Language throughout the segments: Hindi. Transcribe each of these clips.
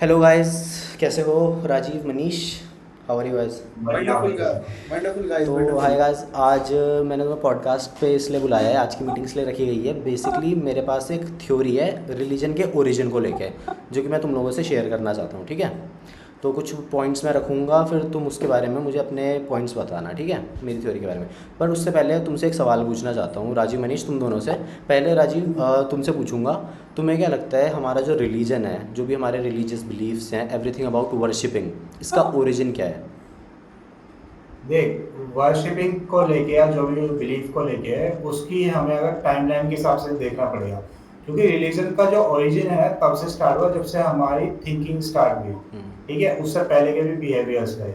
Hello guys. कैसे हो? Rajeev, Manish, how are you guys? बढ़िया वंडरफुल बढ़िया। गाइस, वंडरफुल गाइस, तो हाय वंडरफुल। गाइस, आज मैंने तुम्हें पॉडकास्ट पे इसलिए बुलाया है, आज की मीटिंग इसलिए रखी गई है। बेसिकली मेरे पास एक थ्योरी है रिलीजन के ओरिजिन को लेके, जो कि मैं तुम लोगों से शेयर करना चाहता हूँ, ठीक है? तो कुछ पॉइंट्स मैं रखूँगा, फिर तुम उसके बारे में मुझे अपने पॉइंट्स बताना, ठीक है, मेरी थ्योरी के बारे में। पर उससे पहले तुमसे एक सवाल पूछना चाहता हूँ, राजीव, मनीष, तुम दोनों से। पहले राजीव, तुमसे पूछूंगा, तुम्हें क्या लगता है हमारा जो रिलीजन है, जो भी हमारे रिलीजियस बिलीव्स हैं, एवरीथिंग अबाउट वर्शिपिंग, इसका ओरिजिन क्या है? देख, वर्शिपिंग को लेके या जो भी बिलीफ को लेके है उसकी हमें अगर टाइमलाइन के हिसाब से देखना पड़ेगा। क्योंकि रिलीजन का जो ओरिजिन है तब से स्टार्ट हुआ जब से हमारी थिंकिंग स्टार्ट हुई। ठीक है, उससे पहले के भी बिहेवियर्स रहे।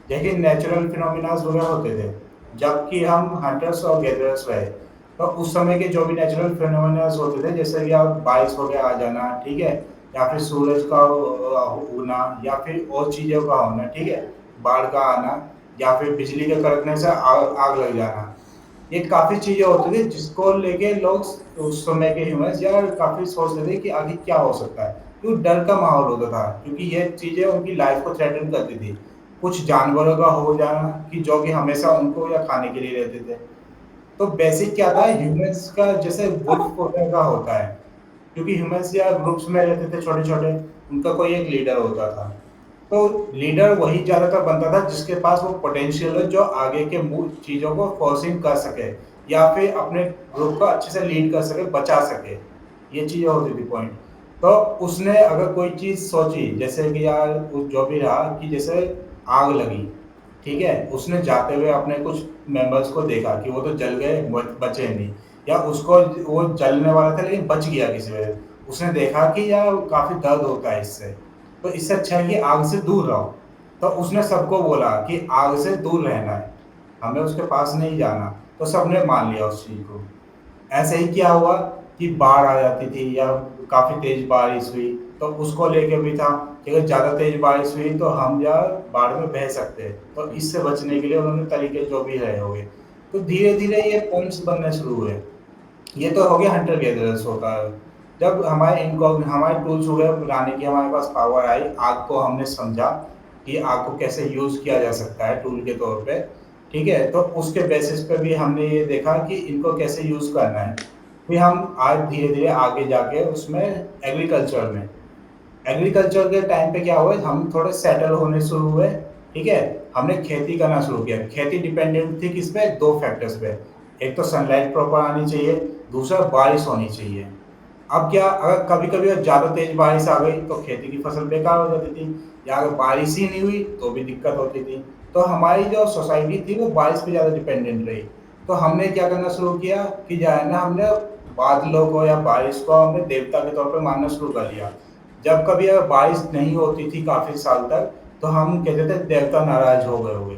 देखिए, नेचुरल फिनोमिनाज वगैरह होते थे जबकि हम हंटर्स और गैदरर्स रहे। तो उस समय के जो भी नेचुरल फिनोमिनाज होते थे, जैसे कि आप बारिश वगैरह आ जाना, ठीक है, या फिर सूरज का उगना, या फिर और चीजों का होना, ठीक है, बाढ़ का आना, या फिर बिजली के कड़कने से आग लग जाना। ये काफी चीजें होती थी जिसको लेके लोग उस समय के ह्यूमंस या काफी सोचते थे कि आगे क्या हो सकता है। क्योंकि डर का माहौल होता था, क्योंकि ये चीजें उनकी लाइफ को थ्रेटन करती थी। कुछ जानवरों का हो जाना कि जो कि हमेशा उनको या खाने के लिए रहते थे। तो बेसिक क्या था ह्यूमंस का, जैसे वुल्फ वगैरह का होता है। क्योंकि ह्यूमंस या ग्रुप्स में रहते थे छोटे छोटे, उनका कोई एक लीडर होता था। तो लीडर वही ज्यादातर बनता था जिसके पास वो पोटेंशियल है, जो आगे के मूव चीजों को फोर्सिंग कर सके या फिर अपने ग्रुप को अच्छे से लीड कर सके, बचा सके। ये चीजें होती थी पॉइंट। तो उसने अगर कोई चीज सोची, जैसे कि यार जो भी रहा कि जैसे आग लगी, ठीक है, उसने जाते हुए अपने कुछ मेंबर्स को देखा कि वो तो जल गए, बचे नहीं, या उसको वो जलने वाला था लेकिन बच गया किसी वजह से। उसने देखा कि यार काफी दर्द होता है इससे, तो इससे अच्छा है कि आग से दूर रहो। तो उसने सबको बोला कि आग से दूर रहना है, हमें उसके पास नहीं जाना। तो सबने मान लिया उस चीज को। ऐसे ही क्या हुआ कि बाढ़ आ जाती थी या काफी तेज बारिश हुई, तो उसको लेके भी था कि अगर ज्यादा तेज बारिश हुई तो हम या बाढ़ में बह सकते हैं। तो इससे बचने के लिए उन्होंने तरीके जो भी रहे होंगे। तो धीरे धीरे ये पॉइंट्स बनने शुरू हुए। ये तो हो गया हंटर गैदरर्स होता है। जब हमारे इनको हमारे टूल्स हो गए बनाने की, हमारे पास पावर आई, आग को हमने समझा कि आग को कैसे यूज किया जा सकता है टूल के तौर पे। ठीक है, तो उसके बेसिस पे भी हमने ये देखा कि इनको कैसे यूज करना है। फिर हम आज धीरे धीरे आगे जाके उसमें एग्रीकल्चर में, एग्रीकल्चर के टाइम पे क्या हुआ, हम थोड़े सेटल होने शुरू हुए। ठीक है, हमने खेती करना शुरू किया। खेती डिपेंडेंट थी किस पे? दो फैक्टर्स पे। एक तो सनलाइट प्रॉपर आनी चाहिए, दूसरा बारिश होनी चाहिए। अब क्या, अगर कभी कभी अगर ज्यादा तेज बारिश आ गई तो खेती की फसल बेकार हो जाती थी, या अगर बारिश ही नहीं हुई तो भी दिक्कत होती थी। तो हमारी जो सोसाइटी थी वो बारिश पे ज्यादा डिपेंडेंट रही। तो हमने क्या करना शुरू किया कि जो है ना, हमने बादलों को या बारिश को हमने देवता के तौर पे मानना शुरू कर दिया। जब कभी अगर बारिश नहीं होती थी काफी साल तक, तो हम कहते थे देवता नाराज हो गए होंगे।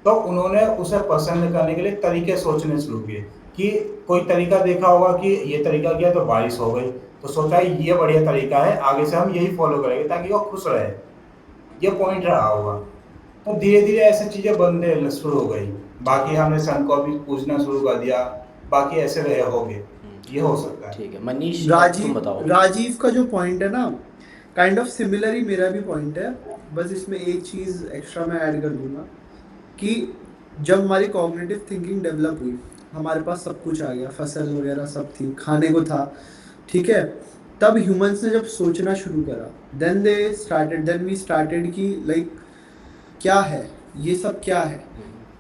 तो उन्होंने उसे प्रसन्न करने के लिए तरीके सोचने शुरू किए कि कोई तरीका देखा होगा कि ये तरीका किया तो बारिश हो गई, तो सोचा ये बढ़िया तरीका है, आगे से हम यही फॉलो करेंगे ताकि वो खुश रहे। ये पॉइंट रहा होगा। तो धीरे धीरे ऐसी चीजें बनने शुरू हो गई। ठीक बाकी है। हमने सन को भी पूजना शुरू कर दिया। बाकी ऐसे रहे हो गए। ये हो सकता है। ठीक है, मनीष, अब तुम बताओ। राजीव राजीव का जो पॉइंट है ना, काइंड ऑफ सिमिलर ही मेरा भी पॉइंट है। बस इसमें एक चीज एक्स्ट्रा मैं ऐड कर दूंगा कि जब हमारी कॉग्निटिव थिंकिंग डेवलप हुई, हमारे पास सब कुछ आ गया, फसल वगैरह सब थी, खाने को था, ठीक है। तब ह्यूमंस ने जब सोचना शुरू करा, देन वी स्टार्टेड कि लाइक क्या है, ये सब क्या है।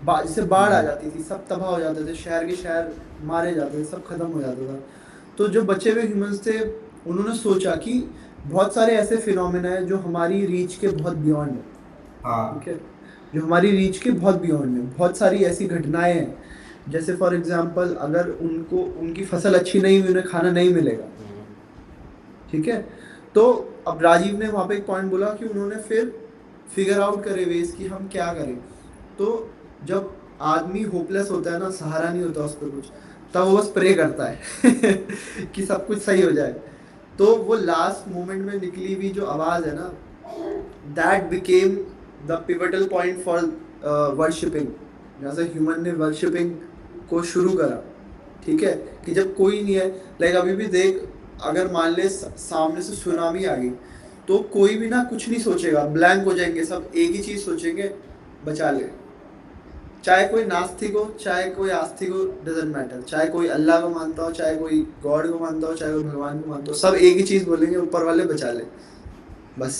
जैसे बाढ़ आ जाती थी, सब तबाह हो जाते थे, शहर के शहर मारे जाते थे, सब खत्म हो जाता था। तो जो बचे हुए ह्यूमंस थे, उन्होंने सोचा कि बहुत सारे ऐसे फिनोमेना है जो हमारी रीच के बहुत बियॉन्ड है, ठीक हाँ है, जो हमारी रीच के बहुत बियॉन्ड है। बहुत सारी ऐसी घटनाएं हैं, जैसे फॉर एग्जांपल अगर उनको उनकी फसल अच्छी नहीं हुई, उन्हें खाना नहीं मिलेगा, ठीक है। तो अब राजीव ने वहां पे एक पॉइंट बोला कि उन्होंने फिर फिगर आउट करे वेज कि हम क्या करें। तो जब आदमी होपलेस होता है ना, सहारा नहीं होता उस पर कुछ, तब वो बस प्रे करता है कि सब कुछ सही हो जाए। तो वो लास्ट मोमेंट में निकली हुई जो आवाज है ना, that became the pivotal point for worshipping. जैसे ह्यूमन ने वर्शिपिंग को शुरू करा, ठीक है, कि जब कोई नहीं है, लाइक अभी भी देख, अगर मान ले सामने से सुनामी आ गई, तो कोई भी ना कुछ नहीं सोचेगा, ब्लैंक हो जाएंगे सब, एक ही चीज सोचेंगे, बचा ले। चाहे कोई नास्तिक हो, चाहे कोई आस्तिक हो, डजेंट मैटर, चाहे कोई अल्लाह को मानता हो, चाहे कोई गॉड को मानता हो, चाहे कोई भगवान को मानता हो, सब एक ही चीज बोलेंगे, ऊपर वाले बचा ले, बस।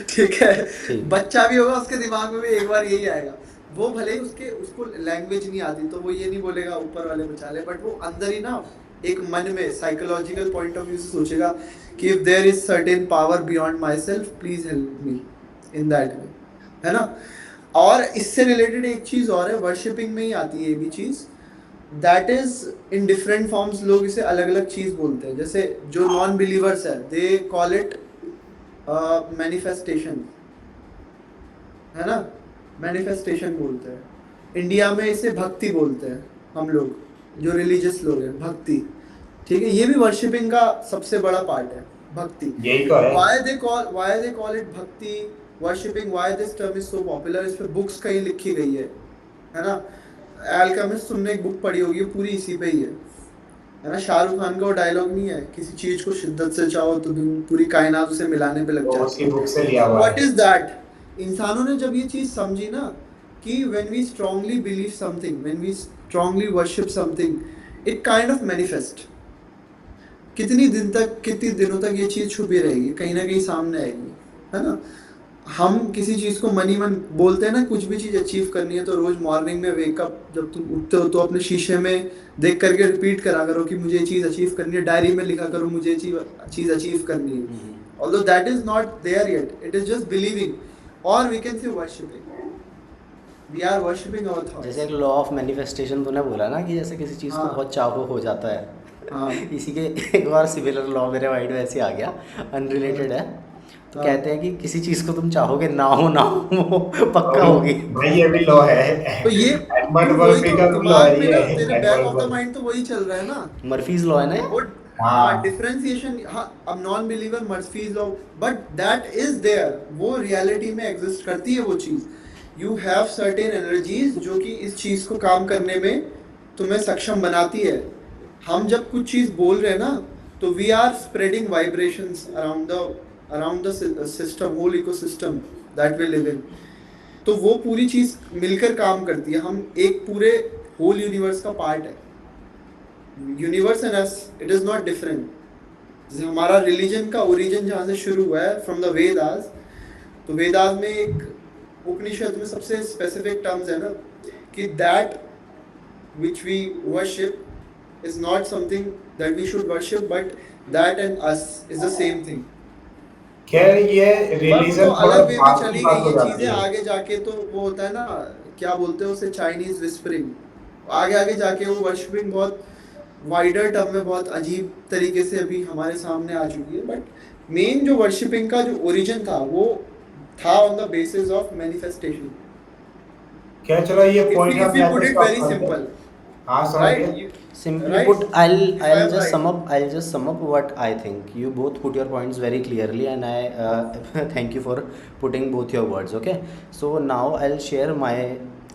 ठीक है। ठीक। बच्चा भी होगा उसके दिमाग में भी एक बार यही आएगा, वो भले ही उसको लैंग्वेज नहीं आती तो वो ये नहीं बोलेगा ऊपर वाले बचा ले, बट वो अंदर ही ना एक मन में साइकोलॉजिकल पॉइंट ऑफ व्यू से सोचेगा कि if there is certain power beyond my self, please help me in that way, है ना। और इससे रिलेटेड एक चीज और है, वर्शिपिंग में ही आती है ये भी चीज, that is in different forms, लोग इसे अलग अलग चीज बोलते हैं। जैसे जो नॉन बिलीवर्स है, दे कॉल इट मैनिफेस्टेशन, है ना, मैनिफेस्टेशन बोलते हैं। इंडिया में इसे भक्ति बोलते हैं हम लोग, जो रिलीजियस लोग हैं, भक्ति, ठीक है। ये भी वर्शिपिंग का सबसे बड़ा पार्ट है, भक्ति। यही तो है। why they call it भक्ति, worshipping, why this term is so popular, इस पे बुक्स कहीं लिखी गई है ना। अल्केमिस्ट तुमने एक बुक पढ़ी होगी, पूरी इसी पे ही है ना। शाहरुख खान का वो डायलॉग नहीं है, किसी चीज को शिद्दत से चाहो तो तुम पूरी कायनात उसे मिलाने पे लग वो जाती उसकी है। बुक से लिया हुआ व्हाट है। इज दैट, इंसानों ने जब ये चीज समझी ना कि when we strongly believe something, when we strongly worship something, it kind of manifest. कितनी दिनों तक ये चीज छुपी रहेगी, कहीं ना कहीं सामने आएगी, है ना। हम किसी चीज को मन ही मन बोलते हैं ना, कुछ भी चीज अचीव करनी है तो रोज मॉर्निंग में वेकअप जब तुम उठते हो तो अपने शीशे में देख करके रिपीट करा करो कि मुझे ये चीज अचीव करनी है, डायरी में लिखा करो मुझे ये चीज अचीव करनी है। Although that is not there yet, it is just believing, और we can say worshipping, we are worshipping our thoughts. जैसे एक लॉ ऑफ मैनिफेस्टेशन तूने बोला ना, कि जैसे किसी चीज़ को हाँ। बहुत चाहो हो जाता है। हाँ। इसी के एक बार सिमिलर लॉ मेरे माइंड में ऐसे आ गया, अनरिलेटेड है। तो हाँ। कहते हैं कि किसी चीज़ को तुम चाहोगे ना हो वो पक्का होगी। भाई ये भी लॉ है। तो ये एडमंड वही मर्फी तो का भी लॉ दिमाग है में ये, ना, तेरे back Edward of the Murphy. Mind तो वही चल रहा है ना। मर्फीज लॉ है ना ये? वो हाँ। डिफरेंशिएशन, हाँ, अब non believer Murphy's law, but that is there, वो रियलिटी में एग्जिस्ट करती है वो चीज। यू हैव सर्टेन एनर्जीज जो कि इस चीज को काम करने में तुम्हें सक्षम बनाती है। हम जब कुछ चीज बोल रहे हैं ना, तो we are spreading vibrations around the system, whole ecosystem that we live in. तो वो पूरी चीज मिलकर काम करती है, हम एक पूरे होल यूनिवर्स का पार्ट है। Universe and us, it is not different. जैसे हमारा रिलीजन का ओरिजिन जहाँ से शुरू हुआ है, फ्रॉम द वेदास, तो वेदास में एक उपनिषद में सबसे स्पेसिफिक टर्म्स है ना, कि that which we worship is not something that we should worship, but that and us is the same thing. खैर ये पर रिलीजन वो थोड़ा अलग वे में बात चली की बात गई हो ये जाती चीजें, है। आगे जाके तो वो होता है ना, क्या बोलते हैं उसे, चाइनीज विस्परिंग। आगे आगे जाके वो वर्शिपिंग बहुत वाइडर टर्म में बहुत अजीब तरीके से अभी हमारे सामने आ चुकी है। बट मेन जो वर्शिपिंग का जो ओरिजिन था, वो था on the basis of manifestation. खैर चलो ये If पॉइंट we, हम if we यहाँ put पे it stop very करते हैं। simple, हाँ समझ right? गए। Simply Right? put, I'll If I am just right. sum up what I think. You both put your points very clearly, and I thank you for putting both your words. Okay, so now I'll share my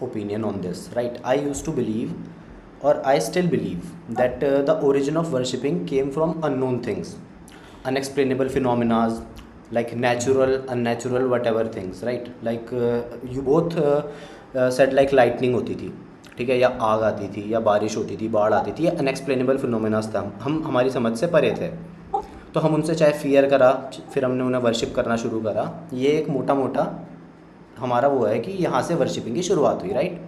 opinion on this. Right, I used to believe, or I still believe, that the origin of worshipping came from unknown things, unexplainable phenomena, like natural, unnatural, whatever things. Right, like you both said like lightning होती थी, ठीक है, या आग आती थी, या बारिश होती थी, बाढ़ आती थी, या अनएक्सप्लेनेबल फिनोमेनास था, हम हमारी समझ से परे थे। तो हम उनसे चाहे फियर करा, फिर हमने उन्हें वर्शिप करना शुरू करा। ये एक मोटा मोटा हमारा वो है कि यहाँ से वर्शिपिंग की शुरुआत हुई, राइट।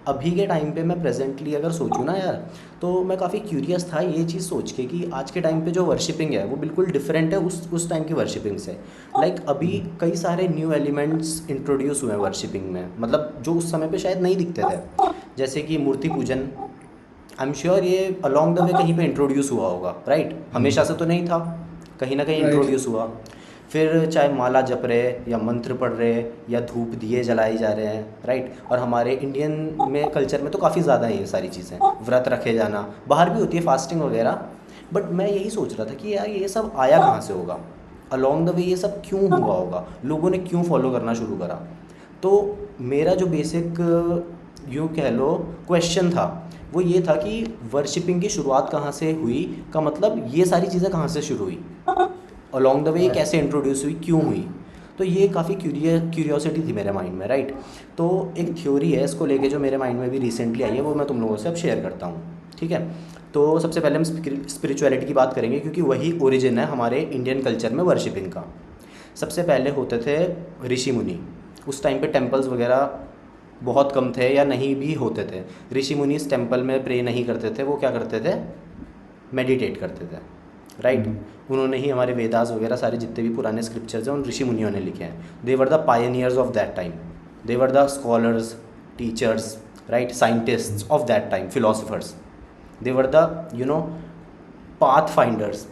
अभी के टाइम पे मैं प्रेजेंटली अगर सोचूं ना यार, तो मैं काफ़ी क्यूरियस था ये चीज़ सोच के कि आज के टाइम पे जो वर्शिपिंग है वो बिल्कुल डिफरेंट है उस टाइम की वर्शिपिंग से। लाइक अभी कई सारे न्यू एलिमेंट्स इंट्रोड्यूस हुए हैं वर्शिपिंग में, मतलब जो उस समय पे शायद नहीं दिखते थे। जैसे कि मूर्ति पूजन, आई एम श्योर ये अलॉन्ग द वे कहीं पे इंट्रोड्यूस हुआ होगा, राइट। हमेशा से तो नहीं था, कहीं ना कहीं Right. इंट्रोड्यूस हुआ। फिर चाहे माला जप रहे, या मंत्र पढ़ रहे, या धूप दिए जलाए जा रहे हैं, राइट। और हमारे इंडियन में कल्चर में तो काफ़ी ज़्यादा है ये सारी चीज़ें, व्रत रखे जाना, बाहर भी होती है फास्टिंग वगैरह। बट मैं यही सोच रहा था कि यार ये सब आया कहाँ से होगा, अलॉन्ग द वे ये सब क्यों हुआ होगा, लोगों ने क्यों फॉलो करना शुरू करा। तो मेरा जो बेसिक यूँ कह लो क्वेश्चन था वो ये था कि वर्शिपिंग की शुरुआत कहाँ से हुई, का मतलब ये सारी चीज़ें कहाँ से शुरू हुई। अलॉन्ग द वे कैसे इंट्रोड्यूस हुई, क्यों हुई। तो ये काफ़ी क्यूरियोसिटी थी मेरे माइंड में, राइट। तो एक थ्योरी है इसको लेके जो मेरे माइंड में भी रिसेंटली आई है, वो मैं तुम लोगों से अब शेयर करता हूँ, ठीक है। तो सबसे पहले हम स्पिरिचुअलिटी की बात करेंगे, क्योंकि वही ओरिजिन है हमारे इंडियन कल्चर में वर्शिपिंग का। सबसे पहले होते थे ऋषि मुनि। उस टाइम पे टेम्पल्स वगैरह बहुत कम थे या नहीं भी होते थे। ऋषि मुनि इस टेम्पल में प्रे नहीं करते थे, वो क्या करते थे, मेडिटेट करते थे, राइट। उन्होंने ही हमारे वेदास वगैरह सारे जितने भी पुराने स्क्रिप्चर्स हैं उन ऋषि मुनियों ने लिखे हैं। They were the pioneers of that time, they were the scholars, teachers, right, scientists of that time, philosophers. They were the pathfinders,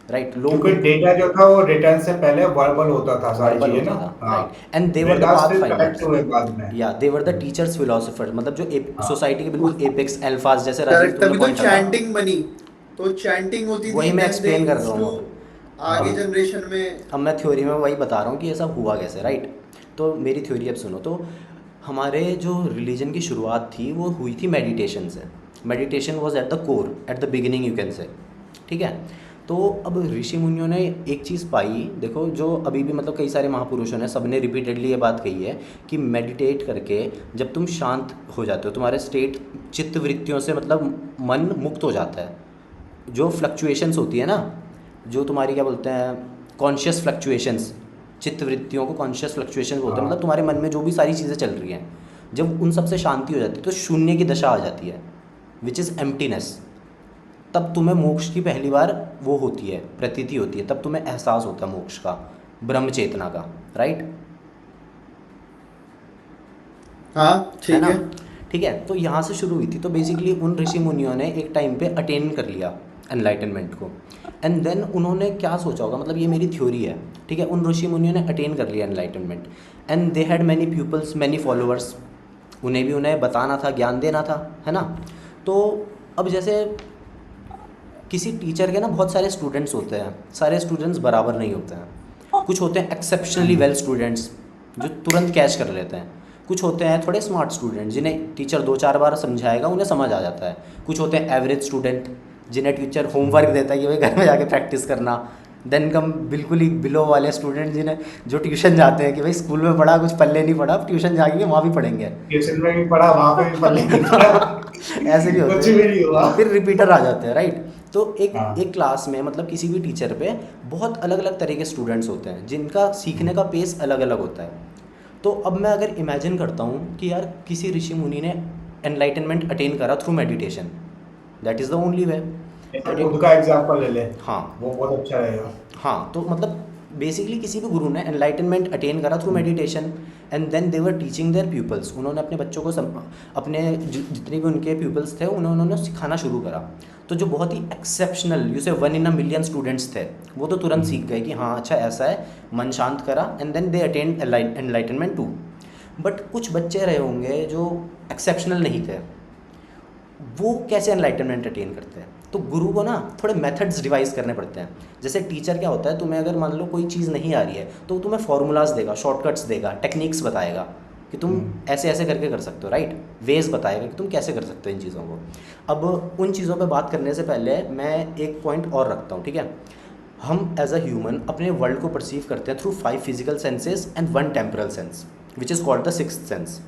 right. क्योंकि डेटा जो था वो रिटर्न से पहले वर्बल होता था, सारी वर्बल चीजें ना। होता था, हाँ, right. And they were the Vedas path फिर फाइंडर्स, करेक्ट हुए बाद में। या दे वर द टीचर्स फिलोसफर्स, मतलब जो हाँ, सोसाइटी के बिल्कुल एपेक्स अल्फाज, जैसे राजीव करेक्ट, तुमने तभी तो पॉइंट करा। चैंटिंग बनी। तो चैंटिंग होती वही थी, मैं देन दे एक्सप्लेन कर रहा यूज्ड टू हूँ आगे अब जनरेशन में। अब मैं थ्योरी में वही बता रहा हूँ कि ऐसा हुआ कैसे, राइट। तो मेरी थ्योरी अब सुनो। तो हमारे जो रिलीजन की शुरुआत थी वो हुई थी मेडिटेशन से। Meditation was at the core, at the beginning you can say, ठीक है। तो अब ऋषि मुनियों ने एक चीज़ पाई, देखो, जो अभी भी मतलब कई सारे महापुरुषों ने सबने रिपीटेडली ये बात कही है कि मेडिटेट करके जब तुम शांत हो जाते हो, तुम्हारे स्टेट चित्त वृत्तियों से मतलब मन मुक्त हो जाता है। जो फ्लक्चुएशंस होती है ना, जो तुम्हारी क्या बोलते हैं, कॉन्शियस फ्लक्चुएशंस, चित्त वृत्तियों को कॉन्शियस फ्लक्चुएशंस बोलते हैं। मतलब हाँ, तुम्हारे मन में जो भी सारी चीज़ें चल रही हैं, जब उन सब से शांति हो जाती है तो शून्य की दशा आ जाती है, विच इज़ एम्प्टीनेस। तब तुम्हें मोक्ष की पहली बार वो होती है, प्रतीति होती है, तब तुम्हें एहसास होता है मोक्ष का, ब्रह्म चेतना का, राइट, हाँ है ठीक ना। है। ठीक है, तो यहाँ से शुरू हुई थी। तो बेसिकली उन ऋषि मुनियों ने एक टाइम पे अटेन कर लिया एनलाइटनमेंट को, एंड देन उन्होंने क्या सोचा होगा, मतलब ये मेरी थ्योरी है, ठीक है। उन ऋषि मुनियों ने अटेन कर लिया enlightenment, and they had many peoples, many followers. उन्हें भी उन्हें बताना था, ज्ञान देना था, है ना। तो अब जैसे किसी टीचर के ना बहुत सारे स्टूडेंट्स होते हैं, सारे स्टूडेंट्स बराबर नहीं होते हैं। कुछ होते हैं एक्सेप्शनली वेल स्टूडेंट्स जो तुरंत कैच कर लेते हैं। कुछ होते हैं थोड़े स्मार्ट स्टूडेंट जिन्हें टीचर 2-4 बार समझाएगा उन्हें समझ आ जाता है। कुछ होते हैं एवरेज स्टूडेंट जिन्हें टीचर होमवर्क देता है कि भाई घर में जाके प्रैक्टिस करना। देन कम बिल्कुल ही बिलो वाले स्टूडेंट जिन्हें जो ट्यूशन जाते हैं कि भाई स्कूल में पढ़ा कुछ पल्ले नहीं पड़ा, अब ट्यूशन जाएंगे वहाँ भी पढ़ेंगे। ट्यूशन में भी पढ़ा, वहां पे भी पढ़ लिया। ऐसे भी होते कुछ भी हैं, नहीं हुआ। फिर रिपीटर आ जाते हैं, राइट। तो एक हाँ, एक क्लास में मतलब किसी भी टीचर पे बहुत अलग अलग तरह के स्टूडेंट्स होते हैं जिनका सीखने का पेस अलग अलग होता है। तो अब मैं अगर इमेजिन करता हूँ कि यार किसी ऋषि मुनि ने एनलाइटनमेंट अटेन करा through meditation, that is the only way. खुद का एग्जांपल ले ले, हाँ, वो बहुत अच्छा रहेगा। हाँ, तो मतलब बेसिकली किसी भी गुरु ने एनलाइटनमेंट अटेन करा through meditation, and then they were teaching their peoples. उन्होंने अपने बच्चों को अपने जितने भी उनके पीपल्स थे उन्होंने सिखाना शुरू करा। तो जो बहुत ही एक्सेप्शनल, यूसे 1 in a million स्टूडेंट्स थे, वो तो तुरंत सीख गए कि हाँ अच्छा ऐसा है, मन शांत करा, and then they attain enlightenment too. But कुछ बच्चे रहे होंगे जो एक्सेप्शनल नहीं थे, वो कैसे एनलाइटनमेंट अटेन करते हैं। तो गुरु को ना थोड़े मेथड्स डिवाइस करने पड़ते हैं। जैसे टीचर क्या होता है, तुम्हें अगर मान लो कोई चीज़ नहीं आ रही है तो वो तुम्हें फार्मूलाज देगा, शॉर्टकट्स देगा, टेक्निक्स बताएगा कि तुम ऐसे ऐसे करके कर सकते हो, राइट, वेज बताएगा कि तुम कैसे कर सकते हो इन चीज़ों को। अब उन चीज़ों पे बात करने से पहले मैं एक पॉइंट और रखता हूँ, ठीक है। हम एज अ ह्यूमन अपने वर्ल्ड को परसीव करते हैं through 5 physical senses and 1 temporal sense which is called the 6th sense,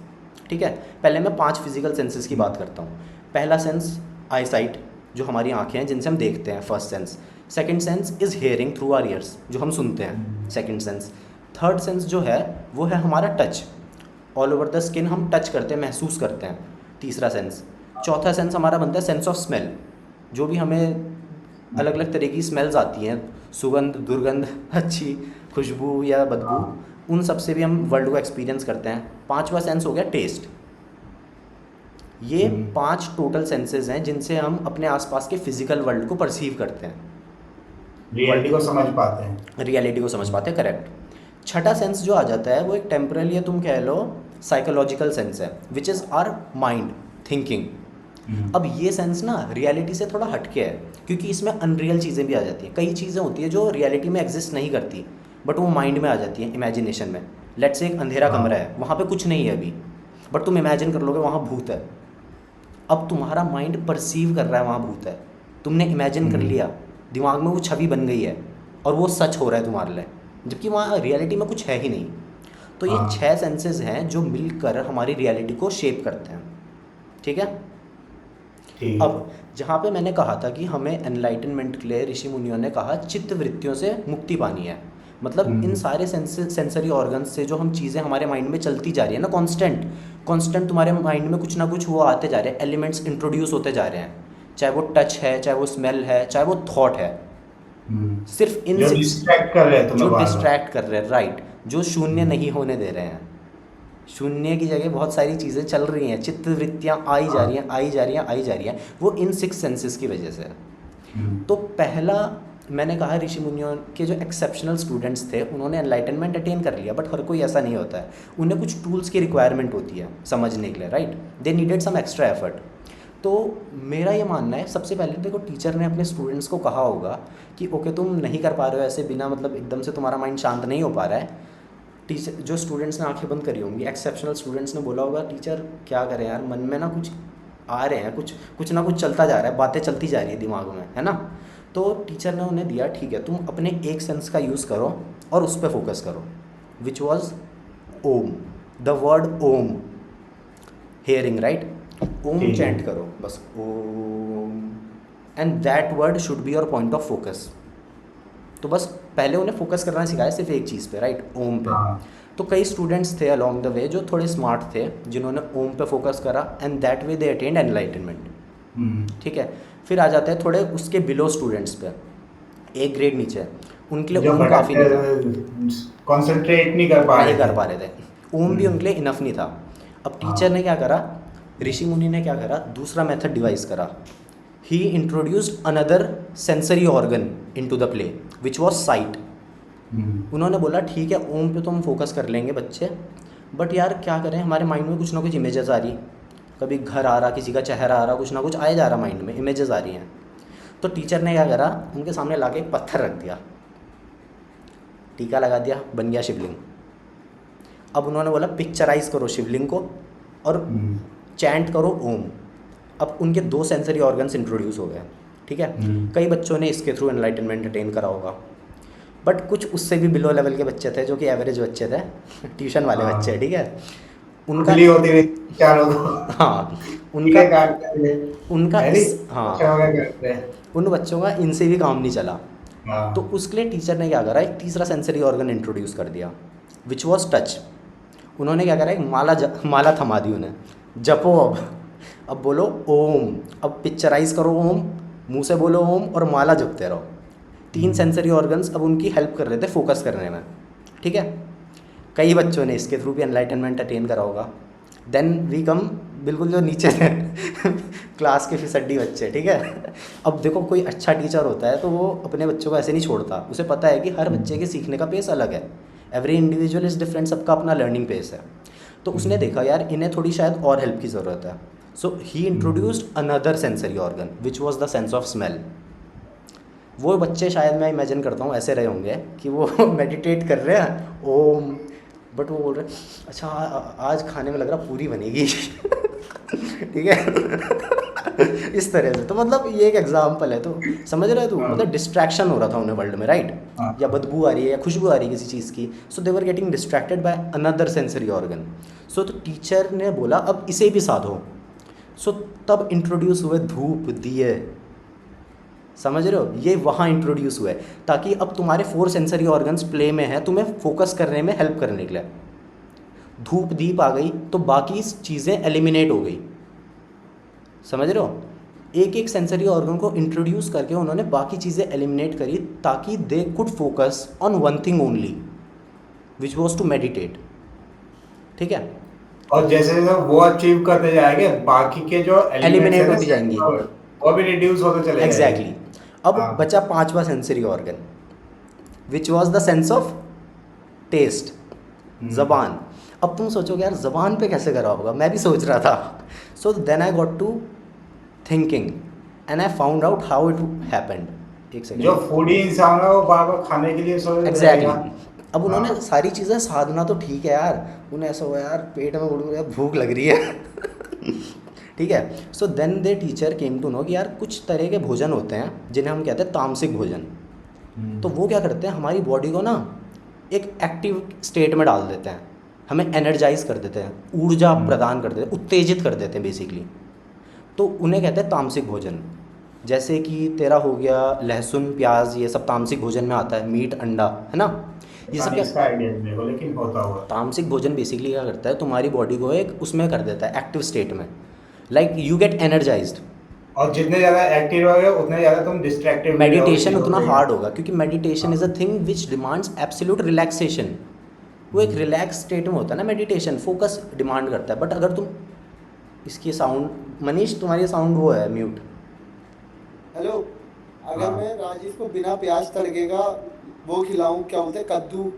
ठीक है। पहले मैं 5 फिजिकल सेंसेस की बात करता हूँ। पहला सेंस आई साइट, जो हमारी आँखें हैं जिनसे हम देखते हैं, first sense. Second sense is hearing through our ears, जो हम सुनते हैं, सेकंड सेंस। थर्ड सेंस जो है वो है हमारा touch, all over the skin हम टच करते हैं, महसूस करते हैं, तीसरा सेंस। चौथा सेंस हमारा बनता है सेंस ऑफ स्मेल, जो भी हमें अलग अलग तरह की स्मेल्स आती हैं, सुगंध, दुर्गंध, अच्छी खुशबू या बदबू, उन सब से भी हम वर्ल्ड को एक्सपीरियंस करते हैं। पांचवा सेंस हो गया टेस्ट। ये 5 टोटल सेंसेस हैं जिनसे हम अपने आसपास के फिजिकल वर्ल्ड को परसीव करते हैं, रियलिटी को समझ पाते हैं। रियलिटी को समझ पाते हैं, करेक्ट। छठा सेंस जो आ जाता है वो एक टेम्परल या तुम कह लो साइकोलॉजिकल सेंस है, which is our mind, thinking. अब ये सेंस ना रियलिटी से थोड़ा हटके है, क्योंकि इसमें अनरियल चीज़ें भी आ जाती हैं। कई चीज़ें होती हैं जो रियलिटी में एग्जिस्ट नहीं करती, बट वो माइंड में आ जाती हैं, इमेजिनेशन में। लेट्स से एक अंधेरा कमरा है, वहाँ पे कुछ नहीं है अभी, बट तुम इमेजिन कर लोगे वहाँ भूत है। अब तुम्हारा माइंड परसीव कर रहा है वहाँ भूत है, तुमने इमेजिन कर लिया, दिमाग में वो छवि बन गई है, और वो सच हो रहा है तुम्हारे लिए, जबकि वहाँ रियलिटी में कुछ है ही नहीं। तो ये हाँ। 6 सेंसेस हैं जो मिलकर हमारी रियलिटी को शेप करते हैं, ठीक है। ठीक है। अब जहाँ पे मैंने कहा था कि हमें एनलाइटनमेंट के लिए ऋषि मुनियों ने कहा चित्त वृत्तियों से मुक्ति पानी है, मतलब इन सारे सेंसरी ऑर्गन्स से जो हम चीज़ें हमारे माइंड में चलती जा रही है ना, कांस्टेंट तुम्हारे माइंड में कुछ ना कुछ वो आते जा रहे हैं, एलिमेंट्स इंट्रोड्यूस होते जा रहे हैं, चाहे वो टच है, चाहे वो स्मेल है, चाहे वो थॉट है, सिर्फ इन जो डिस्ट्रैक्ट कर रहे हैं जो तुम्हें बार-बार। डिस्ट्रैक्ट कर रहे हैं, राइट, जो शून्य नहीं होने दे रहे हैं। शून्य की जगह बहुत सारी चीज़ें चल रही हैं, चित्त वृत्तियाँ आई जा रही हैं, आई जा रही हैं, आई जा रही हैं, वो इन 6 सेंसेस की वजह से है। तो पहला मैंने कहा ऋषि मुनियों के जो एक्सेप्शनल स्टूडेंट्स थे उन्होंने एनलाइटनमेंट अटेन कर लिया, बट हर कोई ऐसा नहीं होता है, उन्हें कुछ टूल्स की रिक्वायरमेंट होती है समझने के लिए, right, they needed some extra effort. तो मेरा ये मानना है सबसे पहले देखो टीचर ने अपने स्टूडेंट्स को कहा होगा कि ओके तुम नहीं कर पा रहे हो ऐसे बिना मतलब एकदम से तुम्हारा माइंड शांत नहीं हो पा रहा है। टीचर जो स्टूडेंट्स ने आंखें बंद करी होंगी, एक्सेप्शनल स्टूडेंट्स ने बोला होगा टीचर क्या करें यार, मन में ना कुछ आ रहे हैं, कुछ ना कुछ चलता जा रहा है, बातें चलती जा रही है दिमाग में, है ना। तो टीचर ने उन्हें दिया ठीक है तुम अपने एक सेंस का यूज़ करो और उस पर फोकस करो, which was Om, the word Om, hearing, right, Om ठीक है। चैंट करो बस Om, and that word should be your point of focus. तो बस पहले उन्हें फोकस करना सिखाया सिर्फ एक चीज़ पे, राइट, ओम पे। हाँ। तो कई स्टूडेंट्स थे अलॉन्ग द वे जो थोड़े स्मार्ट थे जिन्होंने ओम पे फोकस करा and that way they attend enlightenment, ठीक है। फिर आ जाते हैं थोड़े उसके बिलो स्टूडेंट्स पे, एक ग्रेड नीचे, उनके लिए जो ओम काफ़ी नहीं था, कंसंट्रेट नहीं कर पा नहीं कर रहे पा रहे थे, ओम भी उनके लिए इनफ नहीं था। अब टीचर ने क्या करा, ऋषि मुनि ने क्या करा, दूसरा मेथड डिवाइस करा, he introduced another sensory organ into the play which was sight. उन्होंने बोला ठीक है ओम पे तो हम फोकस कर लेंगे बच्चे, बट यार क्या करें हमारे माइंड में कुछ ना कुछ इमेजेस आ रही, कभी घर आ रहा, किसी का चेहरा आ रहा, कुछ ना कुछ आए जा रहा माइंड में, इमेजेस आ रही हैं। तो टीचर ने क्या करा, उनके सामने लाके एक पत्थर रख दिया, टीका लगा दिया, बन गया शिवलिंग। अब उन्होंने बोला पिक्चराइज करो शिवलिंग को और चैंट करो ओम। अब उनके 2 सेंसरी ऑर्गन्स इंट्रोड्यूस हो गए, ठीक है। कई बच्चों ने इसके थ्रू एनलाइटनमेंट अटेन करा होगा, बट कुछ उससे भी बिलो लेवल के बच्चे थे जो कि एवरेज बच्चे थे, ट्यूशन वाले हाँ। बच्चे, ठीक है। उनका खुली होती हुई चारों को हाँ ठीक है, उनका काटते हैं। उनका है नहीं? हाँ अच्छा हो गया करते हैं। उन बच्चों का इनसे भी काम नहीं चला। हाँ। तो उसके लिए टीचर ने क्या करा, एक तीसरा सेंसरी ऑर्गन इंट्रोड्यूस कर दिया विच वॉज टच। उन्होंने क्या करा, एक माला थमा दी उन्हें, जपो अब बोलो ओम, अब पिक्चराइज करो ओम, मुंह से बोलो ओम और माला जपते रहो। 3 सेंसरी ऑर्गन्स अब उनकी हेल्प कर रहे थे फोकस करने में, ठीक है। कई बच्चों ने इसके थ्रू भी एनलाइटनमेंट अटेन करा होगा। देन वी कम बिल्कुल जो नीचे थे क्लास के फिसड्डी बच्चे, ठीक है। अब देखो कोई अच्छा टीचर होता है तो वो अपने बच्चों को ऐसे नहीं छोड़ता, उसे पता है कि हर बच्चे के सीखने का पेस अलग है, एवरी इंडिविजुअल इज़ डिफरेंट, सबका अपना लर्निंग पेस है। तो उसने देखा यार इन्हें थोड़ी शायद और हेल्प की ज़रूरत है, so he introduced another sensory organ which was the sense of smell. वो बच्चे शायद मैं इमेजिन करता हूँ ऐसे रहे होंगे कि वो मेडिटेट कर रहे हैं ओम, बट वो बोल रहे अच्छा आज खाने में लग रहा पूरी बनेगी ठीक है इस तरह से। तो मतलब ये एक एग्जाम्पल है, तो समझ रहे हो तू, मतलब डिस्ट्रैक्शन हो रहा था उन्हें वर्ल्ड में, राइट, हाँ। या बदबू आ रही है या खुशबू आ रही है किसी चीज़ की, so they were getting distracted by another sensory organ. So तो टीचर ने बोला अब इसे भी साधो। सो तब इंट्रोड्यूस हुए धूप दिए, समझ रहे हो, ये वहाँ इंट्रोड्यूस हुए ताकि अब तुम्हारे 4 सेंसरी ऑर्गन्स प्ले में है, तुम्हें फोकस करने में हेल्प करने के लिए। धूप दीप आ गई तो बाकी चीज़ें एलिमिनेट हो गई, समझ रहे हो। एक एक सेंसरी ऑर्गन को इंट्रोड्यूस करके उन्होंने बाकी चीज़ें एलिमिनेट करी ताकि they could focus on one thing only which was to meditate, ठीक है। और जैसे जैसे वो अचीव करते जाएंगे बाकी के जो Eliminate होती जाएंगी। वो भी रिड्यूस होते चले एग्जैक्टली। अब हाँ। बचा 5वां sensory organ which was the sense of taste, ज़बान। अब तुम सोचोगे यार ज़बान पे कैसे करा होगा, मैं भी सोच रहा था। So then I got to thinking and I found out how it happened. एक सेकेंड, जो फूडी इंसान है वो बार बार खाने के लिए सोच एग्जैक्टली। अब उन्होंने हाँ। सारी चीज़ें साधना तो ठीक है यार, उन्हें ऐसा हुआ यार पेट में उड़ गया, भूख लग रही है ठीक है। So then the teacher came to know कि यार कुछ तरह के भोजन होते हैं जिन्हें हम कहते हैं तामसिक भोजन, तो वो क्या करते हैं, हमारी बॉडी को ना एक एक्टिव स्टेट में डाल देते हैं, हमें एनर्जाइज कर देते हैं, ऊर्जा प्रदान कर देते हैं, उत्तेजित कर देते हैं बेसिकली। तो उन्हें कहते हैं तामसिक भोजन। जैसे कि तेरा हो गया लहसुन प्याज, ये सब तामसिक भोजन में आता है, मीट अंडा, है ना, ये सब क्या। इसका आइडिया नहीं मेरे को, लेकिन होता हुआ तामसिक भोजन बेसिकली क्या करता है, तुम्हारी बॉडी को एक उसमें कर देता है, एक्टिव स्टेट में, लाइक यू गेट एनर्जाइज्ड। और जितने ज़्यादा एक्टिव रहोगे उतने ज़्यादा तुम डिस्ट्रैक्टेड मेडिटेशन उतना हार्ड होगा, क्योंकि meditation is a thing which demands absolute relaxation. वो एक रिलैक्स स्टेट में होता है ना मेडिटेशन, फोकस डिमांड करता है। बट अगर तुम इसकी साउंड, मनीष तुम्हारी साउंड वो है म्यूट। हेलो, अगर हाँ। मैं राजीव को बिना प्याज तड़के का वो खिलाऊं, क्या बोलते हैं, कद्दू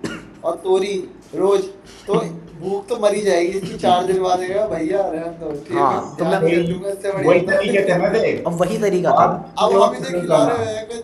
और तोरी रोज, तो भूख तो मरी जाएगी इसकी। 4 दिन बाद आएगा भैया, रहने दो, ठीक हाँ, है, तो ध्यान मैं- कर लूंगा, इससे वही बढ़िया। तरीके थे ना देख। अब वही तरीका था। अब हम इसे खिला रहे हैं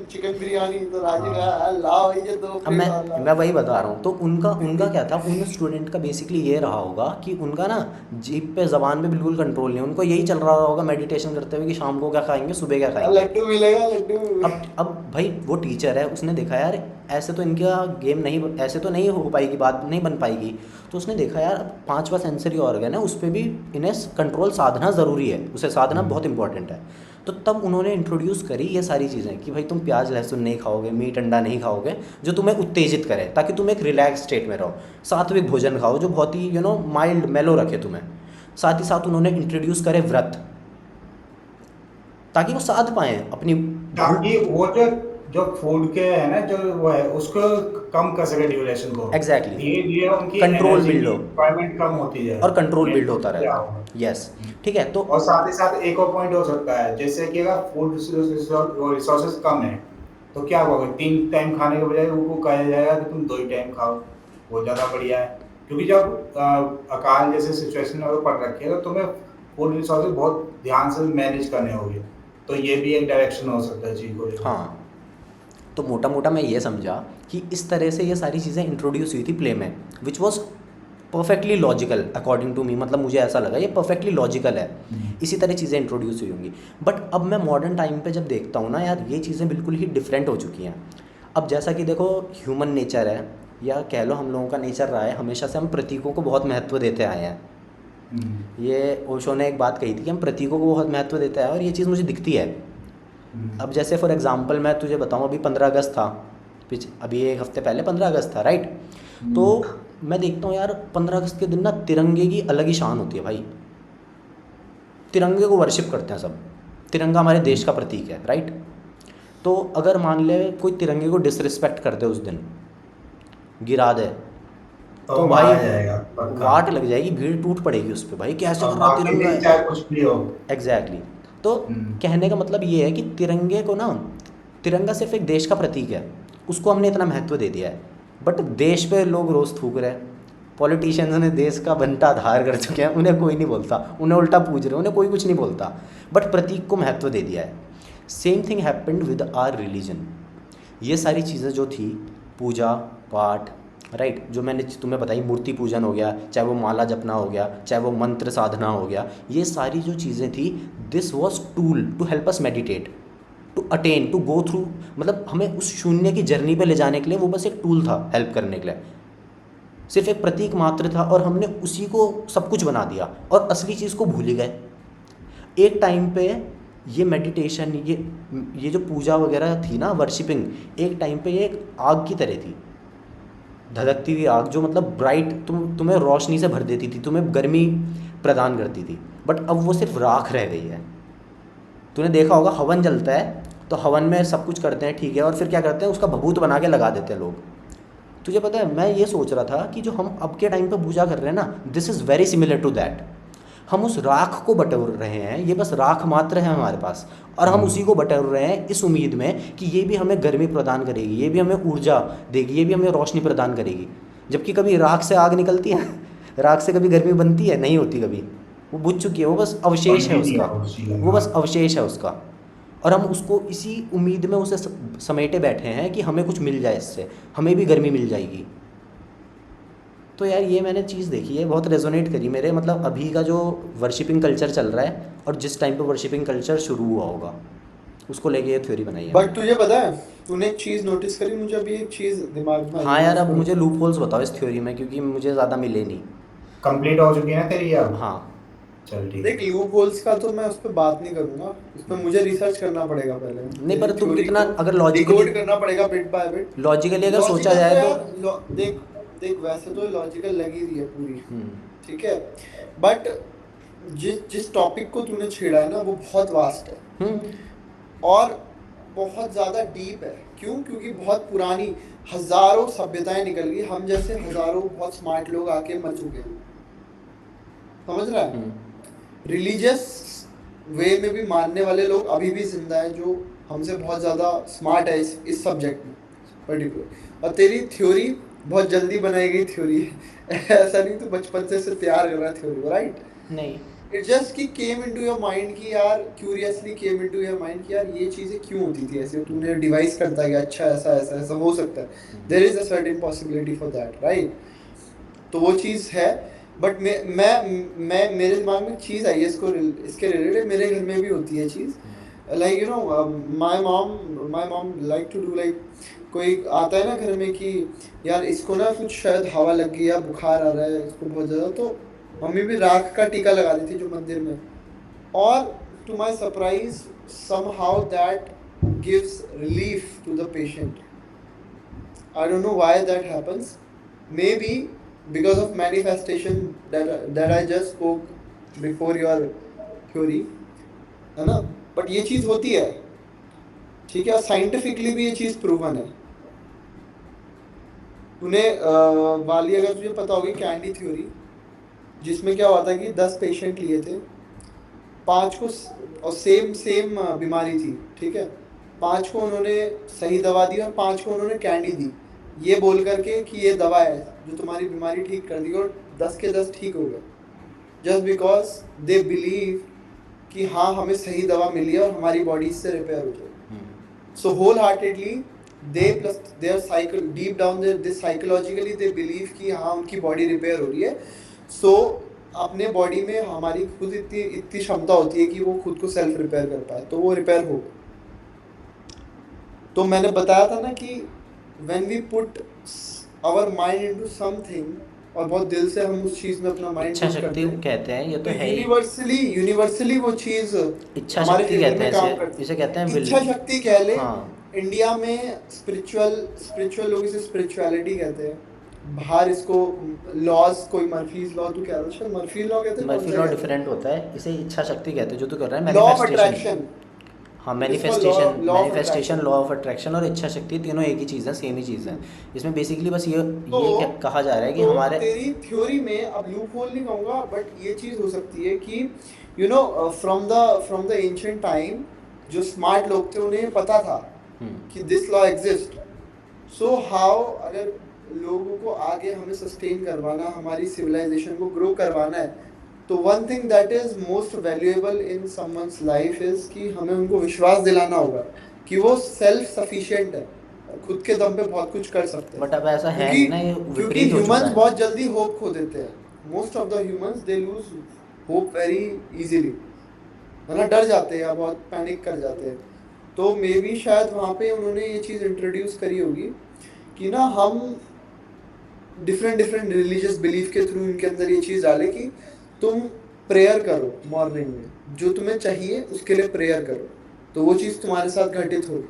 चिकन बिरयानी, तो राजीव कहा लाओ ये 2 अब प्लेट मैं और लाओ। मैं वही बता रहा हूँ। तो उनका क्या था, उन स्टूडेंट का बेसिकली ये रहा होगा कि उनका ना जीभ पे ज़बान पे बिल्कुल कंट्रोल नहीं है। उनको यही चल रहा होगा मेडिटेशन करते हुए कि शाम को क्या खाएंगे, सुबह क्या खाएंगे। लड्डू मिलेगा, लड्डू अब भाई वो टीचर है, उसने देखा यार ऐसे तो इनका गेम नहीं, ऐसे तो नहीं हो पाएगी, बात नहीं बन पाएगी। तो उसने देखा यार अब 5वां सेंसरी ऑर्गन है, उस पर भी इन्हें कंट्रोल साधना ज़रूरी है, उसे साधना बहुत इंपॉर्टेंट है। तो तब उन्होंने इंट्रोड्यूस करी ये सारी चीज़ें कि भाई तुम प्याज लहसुन नहीं खाओगे, मीट अंडा नहीं खाओगे, जो तुम्हें उत्तेजित करे, ताकि तुम एक रिलैक्स स्टेट में रहो। सात्विक भोजन खाओ जो बहुत ही माइल्ड मेलो रखे तुम्हें। साथ ही साथ उन्होंने इंट्रोड्यूस करे व्रत, ताकि वो साध पाएँ अपनी ताकि वो जो फूड के है ना, जो वो है उसको कम कर सके ड्यूरेशन को। Exactly. धीरे धीरे उनकी Control एनर्जी build हो। रिक्वायरमेंट कम होती जाए और कंट्रोल बिल्ड होता क्या रहता होगा। है। यस, ठीक है। तो और साथ ही साथ एक और पॉइंट हो सकता है, जैसे कि अगर फूड रिसोर्सेज कम है तो क्या होगा, 3 टाइम खाने के बजाय उनको कहा जाएगा कि तुम 2 ही टाइम खाओ, वो ज़्यादा बढ़िया है। क्योंकि जब अकाल जैसे सिचुएशन में पड़ रखी है तो तुम्हें फूड रिसोर्सेज बहुत ध्यान से मैनेज करने होंगे। तो ये भी एक डायरेक्शन हो सकता है चीज़ को लेकर। हाँ, तो मोटा मोटा मैं ये समझा कि इस तरह से ये सारी चीज़ें इंट्रोड्यूस हुई थी प्ले में, which was perfectly logical according to me. मतलब मुझे ऐसा लगा ये परफेक्टली लॉजिकल है, इसी तरह चीज़ें इंट्रोड्यूस हुई होंगी। बट अब मैं मॉडर्न टाइम पे जब देखता हूँ ना यार, ये चीज़ें बिल्कुल ही डिफरेंट हो चुकी हैं। अब जैसा कि देखो ह्यूमन नेचर है, या कह लो हम लोगों का नेचर रहा है, हमेशा से हम प्रतीकों को बहुत महत्व देते आए हैं। ये ओशो ने एक बात कही थी कि हम प्रतीकों को बहुत महत्व देते हैं, और ये चीज़ मुझे दिखती है। अब जैसे फॉर एग्जांपल मैं तुझे बताऊं, अभी 15 अगस्त था, अभी 1 हफ्ते पहले 15 अगस्त था, राइट। तो मैं देखता हूँ यार 15 अगस्त के दिन ना तिरंगे की अलग ही शान होती है भाई। तिरंगे को वर्शिप करते हैं सब, तिरंगा हमारे देश का प्रतीक है, राइट। तो अगर मान ले कोई तिरंगे को डिसरिस्पेक्ट कर दे, उस दिन गिरा दे, तो भाई मारा जाएगा, पक्का। वाट लग जाएगी, भीड़ टूट पड़ेगी उस पर, भाई कैसे और कर रहा बाकी तिरंगा दिन है। चाहे कुछ भी हो। एग्जैक्टली। तो कहने का मतलब ये है कि तिरंगे को ना, तिरंगा सिर्फ एक देश का प्रतीक है, उसको हमने इतना महत्व दे दिया है। बट देश पे लोग रोज़ थूक रहे हैं, पॉलिटिशियंस ने देश का बनता धार कर चुके हैं, उन्हें कोई नहीं बोलता, उन्हें उल्टा पूछ रहे हैं, उन्हें कोई कुछ नहीं बोलता, बट प्रतीक को महत्व दे दिया है। Same thing happened with our religion. ये सारी चीज़ें जो थी, पूजा पाठ, राइट, जो मैंने तुम्हें बताई, मूर्ति पूजन हो गया, चाहे वो माला जपना हो गया, चाहे वो मंत्र साधना हो गया, ये सारी जो चीज़ें थी, this was tool to help us meditate, to attain, to go through. मतलब हमें उस शून्य की जर्नी पे ले जाने के लिए वो बस एक टूल था हेल्प करने के लिए, सिर्फ एक प्रतीक मात्र था, और हमने उसी को सब कुछ बना दिया और असली चीज़ को भूल ही गए। एक टाइम पे ये मेडिटेशन, ये जो पूजा वगैरह थी ना, वर्शिपिंग, एक टाइम पे ये एक आग की तरह थी, धधकती हुई आग, जो मतलब ब्राइट, तुम्हें रोशनी से भर देती थी, तुम्हें गर्मी प्रदान करती थी। बट अब वो सिर्फ राख रह गई है। तूने देखा होगा हवन जलता है तो हवन में सब कुछ करते हैं, ठीक है, और फिर क्या करते हैं, उसका भभूत बना के लगा देते हैं लोग। तुझे पता है, मैं ये सोच रहा था कि जो हम अब के टाइम पे पूजा कर रहे हैं ना, this is very similar to that. हम उस राख को बटोर रहे हैं, ये बस राख मात्र है हमारे पास, और हम उसी को बटोर रहे हैं इस उम्मीद में कि ये भी हमें गर्मी प्रदान करेगी, ये भी हमें ऊर्जा देगी, ये भी हमें रोशनी प्रदान करेगी। जबकि कभी राख से आग निकलती है राख से कभी गर्मी बनती है? नहीं होती कभी, वो बुझ चुकी है, वो बस अवशेष है उसका, वो बस अवशेष है उसका। और हम उसको इसी उम्मीद में उसे समेटे बैठे हैं कि हमें कुछ मिल जाए, इससे हमें भी गर्मी मिल जाएगी। तो यार ये मैंने चीज़ देखी है, बहुत रेजोनेट करी मेरे, मतलब अभी का जो वर्शिपिंग कल्चर चल रहा है और जिस टाइम पे वर्शिपिंग कल्चर शुरू हुआ होगा, उसको लेके ये थ्योरी बनाई है बट मैंने। तुझे पता है, तूने एक चीज नोटिस करी, मुझे अभी एक चीज दिमाग में आई हाँ है यार, अब इसको। मुझे लूप होल्स बताओ इस थ्योरी में, क्योंकि मुझे ज़्यादा मिले नहीं। कंप्लीट हो चुकी है ना तेरी अब? हाँ। चल ठीक देख है। लूप होल्स का तो मैं उस पर बात नहीं करूंगा, उस पर मुझे रिसर्च करना पड़ेगा पहले, नहीं, तेरी पर तुम थ्योरी कितना, को अगर लॉजिकली, डिकोड करना पड़ेगा बिट बाय बिट। लॉजिकली अगर सोचा लॉजिकल तो जाए तो। यार देख देख वैसे तो लॉजिकल लगी रही है पूरी, हम्म। ठीक है, बट जिस जिस टॉपिक को तूने छेड़ा है ना वो बहुत वास्ट है हम्म। और बहुत ज्यादा डीप है। क्यों? क्योंकि बहुत पुरानी हजारों सभ्यताएं निकल गई, हम जैसे हजारों बहुत स्मार्ट लोग आके मर चुके हैं, समझ रहा है? हम्म। रिलीजियस वे में भी मानने वाले लोग अभी भी जिंदा हैं जो हमसे बहुत ज्यादा स्मार्ट है इस सब्जेक्ट में पर्टिकुलर। और तेरी थ्योरी बहुत जल्दी बनाई गई थ्योरी है ऐसा नहीं तो बचपन से इसे तैयार कर रहा है थ्योरी को, राइट? नहीं। इट जस्ट की केम इनटू योर माइंड कि यार curiously came into your mind कि यार ये चीजें क्यों होती थी ऐसे, तूने डिवाइस करता है कि अच्छा ऐसा ऐसा ऐसा हो सकता है, there is a certain possibility for that, right? तो वो चीज़ है। बट मैं मेरे दिमाग में एक चीज़ आई है इसके रिलेटेड, मेरे घर में भी होती है चीज़, like you know my mom like to do like, कोई आता है ना घर में कि यार इसको ना कुछ शायद हवा लग गई या बुखार आ रहा है इसको बहुत ज़्यादा, तो मम्मी भी राख का टीका लगा देती जो मंदिर में, और to my surprise somehow that gives relief to the patient. I don't know why that happens. Maybe because of manifestation that I just spoke before your theory, है ना? बट ये चीज होती है, ठीक है, और साइंटिफिकली भी ये चीज प्रूवन है। तूने वाली, अगर तुझे पता होगी कैंडी थ्योरी, जिसमें क्या हुआ था कि 10 पेशेंट लिए थे, 5 को और सेम सेम बीमारी थी, ठीक है, 5 को उन्होंने सही दवा दी और 5 को उन्होंने कैंडी दी, ये बोल करके कि ये दवा है जो तुम्हारी बीमारी ठीक कर दी, और 10 के 10 ठीक हो गए, जस्ट बिकॉज दे बिलीव कि हाँ हमें सही दवा मिली है और हमारी बॉडी इससे रिपेयर हो जाए। So wholeheartedly they plus their cycle deep down they psychologically they believe कि हाँ उनकी बॉडी रिपेयर हो रही है। सो अपने बॉडी में हमारी खुद इतनी क्षमता होती है कि वो खुद को सेल्फ रिपेयर कर पाए, तो वो रिपेयर हो। तो मैंने बताया था ना कि when we put our mind into something, और बहुत दिल से हम उस चीज में अपना माइंड इच्छा पुट शक्ति करते हैं, कहते हैं, ये तो है ही। यूनिवर्सली वो चीज इच्छा हमारे शक्ति फेवर कहते में हैं काम इसे, करती इसे कहते हैं है। विल। इच्छा शक्ति कह ले। हाँ। इंडिया में स्पिरिचुअल लोग इसे स्पिरिचुअलिटी कहते हैं, बाहर इसको लॉज, कोई मर्फीज लॉ, तू कह रहा है मर्फी लॉ कहते हैं, मर्फी लॉ डिफरेंट होता है, इसे इच्छा शक्ति कहते हैं, जो तू कर रहा है लॉ ऑफ मैनिफेस्टेशन। अट्रैक्शन। हाँ, law manifestation, law of attraction और इच्छा शक्ति तीनों एक ही चीज़ है, सेम ही चीज़ है। इसमें बेसिकली बस ये कहा जा रहा है कि तो हमारे तेरी थ्योरी में, अब लूप होल नहीं कहूँगा, बट ये चीज़ हो सकती है कि you know from the ancient time जो स्मार्ट लोग थे उन्हें पता था कि this law exist. So how अगर लोगों को आगे हमें सस्टेन करवाना, हमारी सिविलाइजेशन को ग्रो करवाना है, तो one thing that is most valuable in someone's life is कि हमें उनको विश्वास दिलाना होगा कि वो सेल्फ सफिशिएंट है, खुद के दम पे बहुत कुछ कर सकते हैं। बट अब ऐसा है क्योंकि नहीं ना, ये क्योंकि विपरीत हो चुका ह्यूमंस है। बहुत जल्दी होप खो देते हैं। Most of the humans they lose hope very easily, है ना, डर जाते हैं या बहुत पैनिक कर जाते हैं। तो मे बी शायद वहाँ पे उन्होंने ये चीज़ इंट्रोड्यूस करी होगी कि ना हम डिफरेंट रिलीजियस बिलीफ के थ्रू इनके अंदर ये चीज़ डाले कि तुम प्रेयर करो मॉर्निंग में, जो तुम्हें चाहिए उसके लिए प्रेयर करो, तो वो चीज़ तुम्हारे साथ घटित होगी।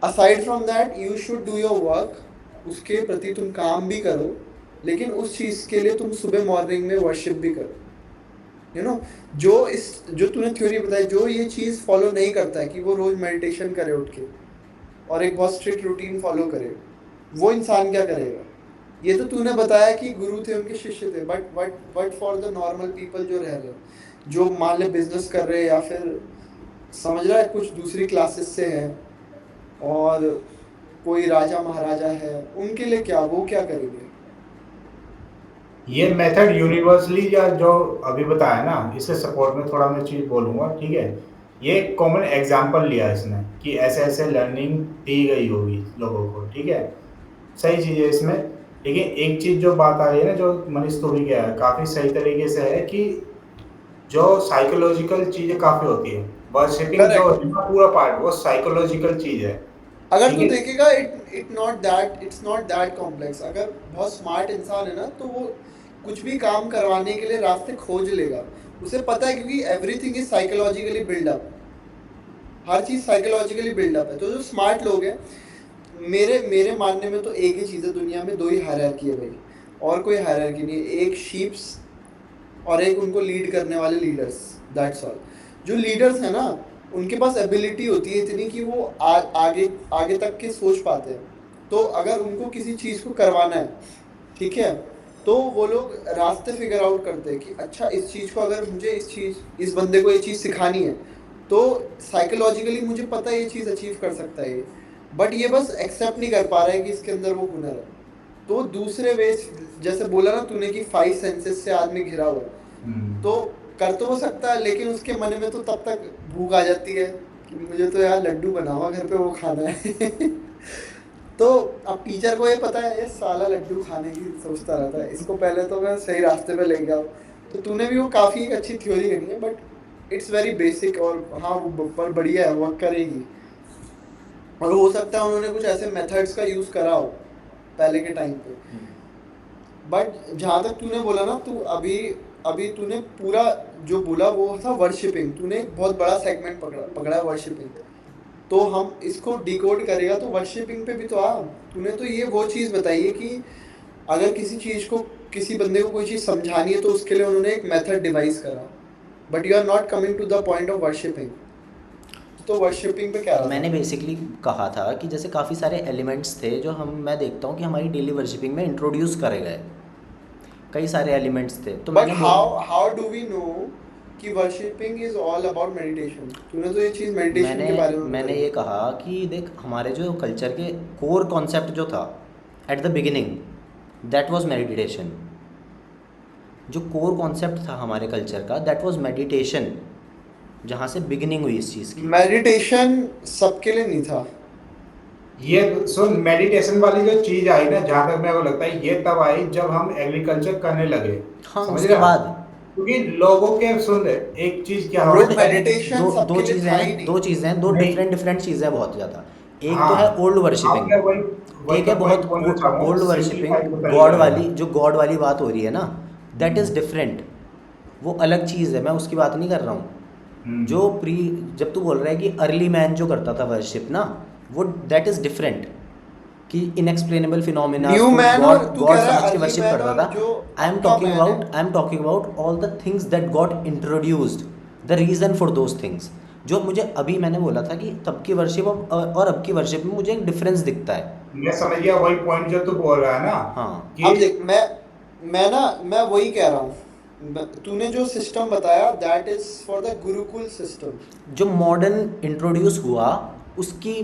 Aside from that you should do your work, उसके प्रति तुम काम भी करो, लेकिन उस चीज़ के लिए तुम सुबह मॉर्निंग में वर्शिप भी करो। यू नो, जो तूने थ्योरी बताई, जो ये चीज़ फॉलो नहीं करता है कि वो रोज़ मेडिटेशन करे उठ के और एक बहुत स्ट्रिक्ट रूटीन फॉलो करे, वो इंसान क्या करेगा? ये तो तूने बताया कि गुरु थे, उनके शिष्य थे, but for the normal people जो रह रहे, जो मान ले बिजनेस कर रहे या फिर समझ रहा है कुछ दूसरी क्लासेस से हैं और कोई राजा महाराजा है, उनके लिए क्या, वो क्या करेंगे? ये मेथड यूनिवर्सली या जो अभी बताया ना, इसके सपोर्ट में थोड़ा मैं चीज़ बोलूँगा, ठीक है। ये कॉमन एग्जांपल लिया इसने कि ऐसे ऐसे लर्निंग दी गई होगी लोगों को, ठीक है, सही चीज़ है इसमें। लेकिन एक चीज़ जो बात आ रही है ना, जो मनीष तू भी कह रहा है, काफ़ी सही तरीके से है कि जो साइकोलॉजिकल चीजें काफी होती है। वर्शिपिंग जो करेक्ट। होती है ना, पूरा पार्ट वो साइकोलॉजिकल चीज है। अगर ठीक तू है। देखेगा इट्स नॉट दैट कॉम्प्लेक्स। अगर बहुत स्मार्ट इंसान है ना तो वो कुछ भी काम करवाने के लिए रास्ते खोज लेगा। उसे पता है क्योंकि एवरीथिंग इज साइकोलॉजिकली बिल्डअप। हर चीज साइकोलॉजिकली बिल्डअप है। तो जो स्मार्ट लोग हैं, मेरे मेरे मानने में तो एक ही चीज़ है दुनिया में, दो ही हायरार्की है भाई, और कोई हायरार्की नहीं है। एक शीप्स और एक उनको लीड करने वाले लीडर्स, दैट्स ऑल। जो लीडर्स हैं ना, उनके पास एबिलिटी होती है इतनी कि वो आगे आगे तक के सोच पाते हैं। तो अगर उनको किसी चीज़ को करवाना है, ठीक है, तो वो लोग रास्ते फिगर आउट करते हैं कि अच्छा इस चीज़ को, अगर मुझे इस बंदे को ये चीज़ सिखानी है तो साइकोलॉजिकली मुझे पता है ये चीज़ अचीव कर सकता है ये, बट ये बस एक्सेप्ट नहीं कर पा रहा है कि इसके अंदर वो हुनर है। तो दूसरे वे, जैसे बोला ना तूने कि 5 सेंसेस से आदमी घिरा हुआ है, तो कर तो हो सकता है, लेकिन उसके मन में तो तब तक भूख आ जाती है कि मुझे तो यार लड्डू बना हुआ घर पे वो खाना है। तो अब टीचर को ये पता है ये साला लड्डू खाने की सोचता रहता है, इसको पहले तो मैं सही रास्ते पे ले गया। तो तूने भी वो काफ़ी एक अच्छी थ्योरी करी है, बट इट्स वेरी बेसिक, और हाँ वो पर बढ़िया है, वर्क करेगी। और हो सकता है उन्होंने कुछ ऐसे मेथड्स का यूज़ करा हो पहले के टाइम पे। बट जहाँ तक तूने बोला ना, तू अभी अभी तूने पूरा जो बोला वो था वर्शिपिंग। तूने एक बहुत बड़ा सेगमेंट पकड़ा वर्शिपिंग। तो हम इसको डिकोड करेगा तो वर्शिपिंग पे भी तो आ। तूने तो ये वो चीज़ बताई है कि अगर किसी चीज़ को, किसी बंदे को कोई चीज़ समझानी है तो उसके लिए उन्होंने एक मेथड डिवाइस करा, but you are not coming to the point of worshipping. तो वर्शिपिंग पे क्या रहा मैंने था? बेसिकली कहा था कि जैसे काफ़ी सारे एलिमेंट्स थे जो मैं देखता हूँ कि हमारी डेली वर्शिपिंग में इंट्रोड्यूस करे गए। कई सारे एलिमेंट्स थे तो बट मैंने हाउ डू वी नो कि worshipping is all about meditation? तूने तो ये चीज़ मेडिटेशन मैंने के बारे में मैंने बताई ये है। कहा कि देख, हमारे जो कल्चर के कोर कॉन्सेप्ट जो था at the beginning, that was meditation. जो कोर कॉन्सेप्ट था हमारे कल्चर का, दैट वाज मेडिटेशन, जहाँ से बिगिनिंग हुई इस चीज़ की। मेडिटेशन सबके लिए नहीं था। ये सुन, मेडिटेशन वाली जो चीज आई ना, जहां तक मेरे को लगता है ये तब आई जब हम एग्रीकल्चर करने लगे। हाँ, समझ उसके रहे हो? बाद क्योंकि लोगों के सुन ले, एक चीज क्या ब्रो होती है। मेडिटेशन दो दो सबके लिए चीज़ें था हैं, ही दो नहीं। चीज़ें हैं, दो नहीं। डिफरेंट डिफरेंट चीज़ें हैं बहुत ज़्यादा। एक तो है हाँ, ओल्ड अब मैं वर्शिपिंग, वही वही एक है मैं बहुत पॉइंट बोलना चाहूंगा, ओल्ड सिंपलीफाई वर्शिपिंग, का तरीका गॉड रहेगा। वाली, जो गॉड वाली बात हो रही है ना, दैट इज़ डिफरेंट। वो अलग चीज़ है, मैं उसकी बात नहीं कर रहा हूँ। हम्म। जो प्री जब तू बोल रहा है कि अर्ली मैन जो करता था वर्शिप ना, वो दैट इज़ डिफरेंट, कि इनएक्सप्लेनेबल फिनोमिनास न्यू को मैन, गॉड और तू गॉड कह रहा समझ है के अर्ली वर्शिप मैन करता और था। जो अब का मैन है। I am talking about all the things that got introduced, the reason for those things. जो मुझे अभी मैंने बोला था कि तब की वर्शिप और अब की वर्शिप में मुझे एक डिफरेंस दिखता है। मैं समझ गया वही पॉइंट जो तू बोल रहा है ना, हाँ, कि अब देख, मैं वही कह रहा हूँ। तूने जो सिस्टम बताया that is for the Gurukul system. जो मॉडर्न इंट्रोड्यूस हुआ उसकी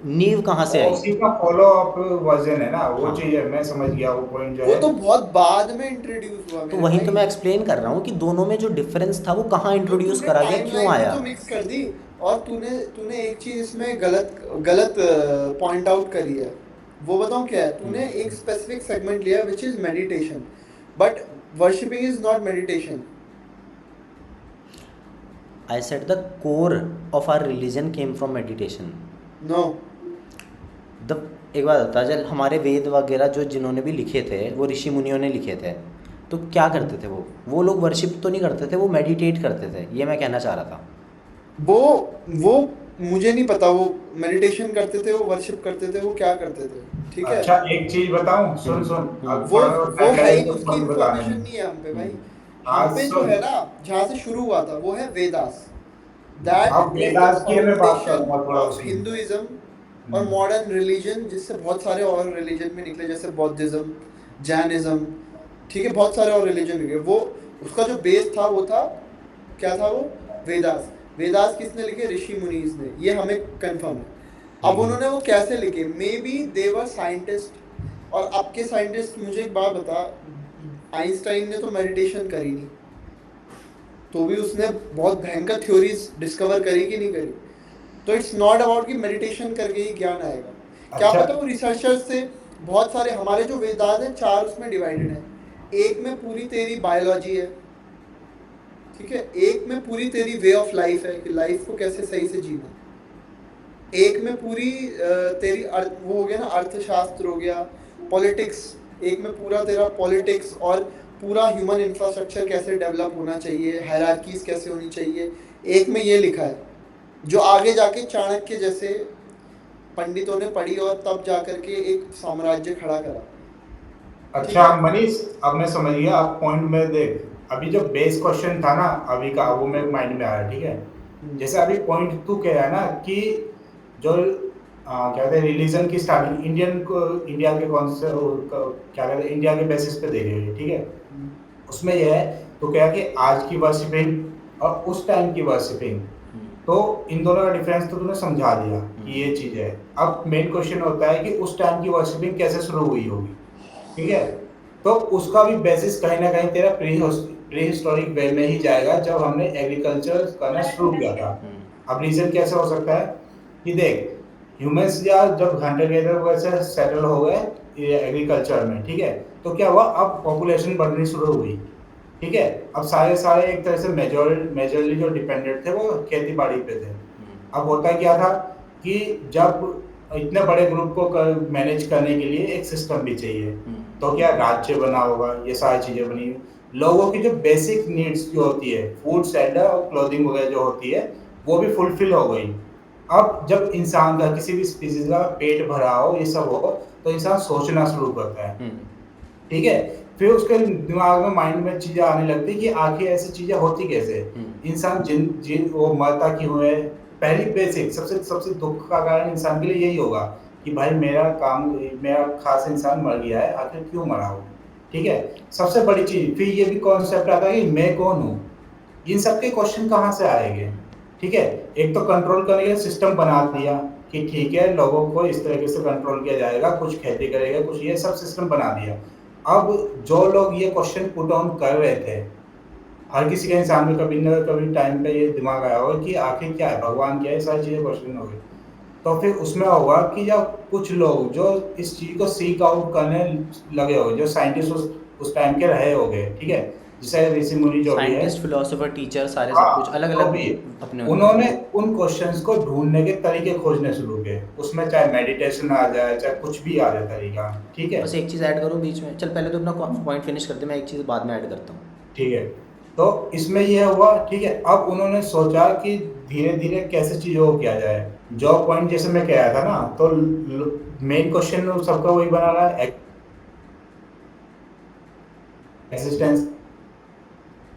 नींव कहाँ से और आई? उसी का फॉलो अप वर्जन है ना, वो हाँ, चीज है। मैं समझ गया वो पॉइंट जो वो है। तो बहुत बाद में इंट्रोड्यूस हुआ तो मेरे वही तो मैं भाई। एक्सप्लेन कर रहा हूँ कि दोनों में जो डिफरेंस था वो कहाँ तो इंट्रोड्यूस तूने करा गया, क्यों टाइमलाइन भी आया। तो मिक्स कर दी। और तूने तूने एक चीज इसमें गलत गलत पॉइंट आउट करी है। वो बताऊं क्या है? तूने एक स्पेसिफिक सेगमेंट लिया which is meditation, but worshipping is not meditation. I said the core of our religion came from meditation. No. The एक बात बता, जब हमारे वेद वगैरह जो जिन्होंने भी लिखे थे वो ऋषि मुनियों ने लिखे थे, तो क्या करते थे वो लोग वर्शिप तो नहीं करते थे, वो मेडिटेट करते थे, ये मैं कहना चाह रहा था। वो मुझे नहीं पता। वो मेडिटेशन करते थे, वो वर्शिप करते थे, वो क्या करते थे, ठीक है। अच्छा, एक चीज बताऊं, सुन सुन। अब वो थोड़ा सा वो है टाइमलाइन ही को उसकी पॉइंट बताने इंफॉर्मेशन में। नहीं है हम पे भाई। हम आज पे जो सुन, है ना, जहाँ से शुरू हुआ था वो है वेदास। दैट अब इज द वेदास की मैं बात फाउंडेशन करूंगा थोड़ा ऑफ उसी में। हिंदुइज्म और हम्म। मॉडर्न रिलीजन, जिससे बहुत सारे और रिलीजन भी निकले, जैसे बौद्धिज्म, जैनिज्म, ठीक है, बहुत सारे और रिलीजन निकले। वो उसका जो बेस था वो था, क्या था वो? वेदास। वेदास किसने लिखे? ऋषि मुनीज ने, ये हमें कंफर्म है। अब उन्होंने वो कैसे लिखे? May be they were scientist. और अब के साइंटिस्ट, मुझे एक बात बता, आइंस्टाइन ने तो मेडिटेशन करी नहीं, तो भी उसने बहुत भयंकर थ्योरीज डिस्कवर करी कि नहीं करी? तो इट्स नॉट अबाउट कि मेडिटेशन करके ही ज्ञान आएगा। क्या अच्छा। पता वो रिसर्चर्स से बहुत सारे, हमारे जो वेदांत हैं 4 उसमें डिवाइडेड है। एक में पूरी तेरी बायोलॉजी है, ठीक है, एक में पूरी तेरी वे ऑफ लाइफ है कि लाइफ को कैसे सही से जीना, एक में पूरी तेरी वो हो गया ना, अर्थशास्त्र हो गया, पॉलिटिक्स, एक में पूरा तेरा पॉलिटिक्स और पूरा ह्यूमन इंफ्रास्ट्रक्चर कैसे डेवलप होना चाहिए, हायरार्कीज कैसे होनी चाहिए, एक में ये लिखा है जो आगे जाके चाणक्य जैसे पंडितों ने पढ़ी और तब जाकर के एक साम्राज्य खड़ा करा। ठीक अच्छा है। मनीष, अब मैं समझ गया आप पॉइंट में। देख अभी जो बेस क्वेश्चन था ना अभी का, वो मेरे माइंड में आया, ठीक है। जैसे अभी पॉइंट तू कह रहा है ना कि जो क्या कहते हैं रिलीजन की स्टार्टिंग इंडियन को, इंडिया के कौन से क्या कहते हैं इंडिया के बेसिस पे देखेंगे, ठीक है। उसमें यह है तो क्या कि आज की वर्शिपिंग और उस टाइम की वर्शिपिंग, तो इन दोनों का डिफरेंस तो तूने समझा दिया कि ये चीज है। अब मेन क्वेश्चन होता है कि उस टाइम की वर्शिपिंग कैसे शुरू हुई होगी, ठीक है। तो उसका भी बेसिस कहीं ना कहीं तेरा प्री हिस्टोरिक वे में ही जाएगा, जब हमने एग्रीकल्चर करना शुरू किया था। अब रीजन कैसे हो सकता है कि देख ह्यूमंस या जब हंटर गेदर वैसे सेटल हो गए एग्रीकल्चर में, ठीक है, तो क्या हुआ, अब पॉपुलेशन बढ़नी शुरू हुई, ठीक है। अब सारे सारे एक तरह से मेजरली जो डिपेंडेंट थे वो खेती बाड़ी पे थे। अब होता क्या था कि जब इतने बड़े ग्रुप को मैनेज करने के लिए एक सिस्टम भी चाहिए, तो क्या राज्य बना होगा, ये सारी चीजें बनी, लोगों की जो बेसिक नीड्स जो होती है, फूड, शेल्टर और क्लोथिंग वगैरह जो होती है, वो भी फुलफिल हो गई। अब जब इंसान का किसी भी स्पीसीज का पेट भरा हो, ये सब हो, तो इंसान सोचना शुरू करता है, ठीक है। फिर उसके दिमाग में, माइंड में चीजें आने लगती है कि आखिर ऐसी चीजें होती कैसे, इंसान जिन जिन वो मरता क्यों है। पहली बेसिक सबसे सबसे दुख का कारण इंसान के लिए यही होगा कि भाई मेरा खास इंसान मर गया है, आखिर क्यों मरा हो, ठीक है। सबसे बड़ी चीज फिर ये भी कॉन्सेप्ट आता है कि मैं कौन हूँ। इन सब के क्वेश्चन कहाँ से आएंगे, ठीक है। एक तो कंट्रोल करने के सिस्टम बना दिया कि ठीक है लोगों को इस तरीके से कंट्रोल किया जाएगा, कुछ खेती करेगा, कुछ ये सब सिस्टम बना दिया। अब जो लोग ये क्वेश्चन पुट ऑन कर रहे थे, हर किसी के इंसान में कभी न कभी टाइम पे ये दिमाग आया होगा कि आखिर क्या है, भगवान क्या है, सारी चीजें क्वेश्चन हो गई। तो फिर उसमें होगा कि जब कुछ लोग जो इस चीज को सीक आउट करने लगे हो, जो साइंटिस्ट उस टाइम के रहे हो गए, ठीक है, जैसे ऋषि मुनि जो भी है, साइंटिस्ट, फिलोसोफर, टीचर, सारे सब कुछ हाँ अलग जो अलग भी, अपने उन्होंने उन क्वेश्चंस को ढूंढने के तरीके खोजने शुरू किए, उसमें चाहे मेडिटेशन आ जाए, चाहे कुछ भी आ जाए तरीका, ठीक है। बस एक चीज़ ऐड करूँ बीच में, चल पहले तो अपना पॉइंट फिनिश कर दे, मैं एक चीज़ बाद में ऐड करता हूँ। ठीक है, तो इसमें यह हुआ, ठीक है। अब उन्होंने सोचा कि धीरे धीरे कैसे चीजों को किया जाए। जो पॉइंट जैसे मैं कह रहा था ना, तो मेन क्वेश्चन सबका वही बना रहा है, एक्सिस्टेंस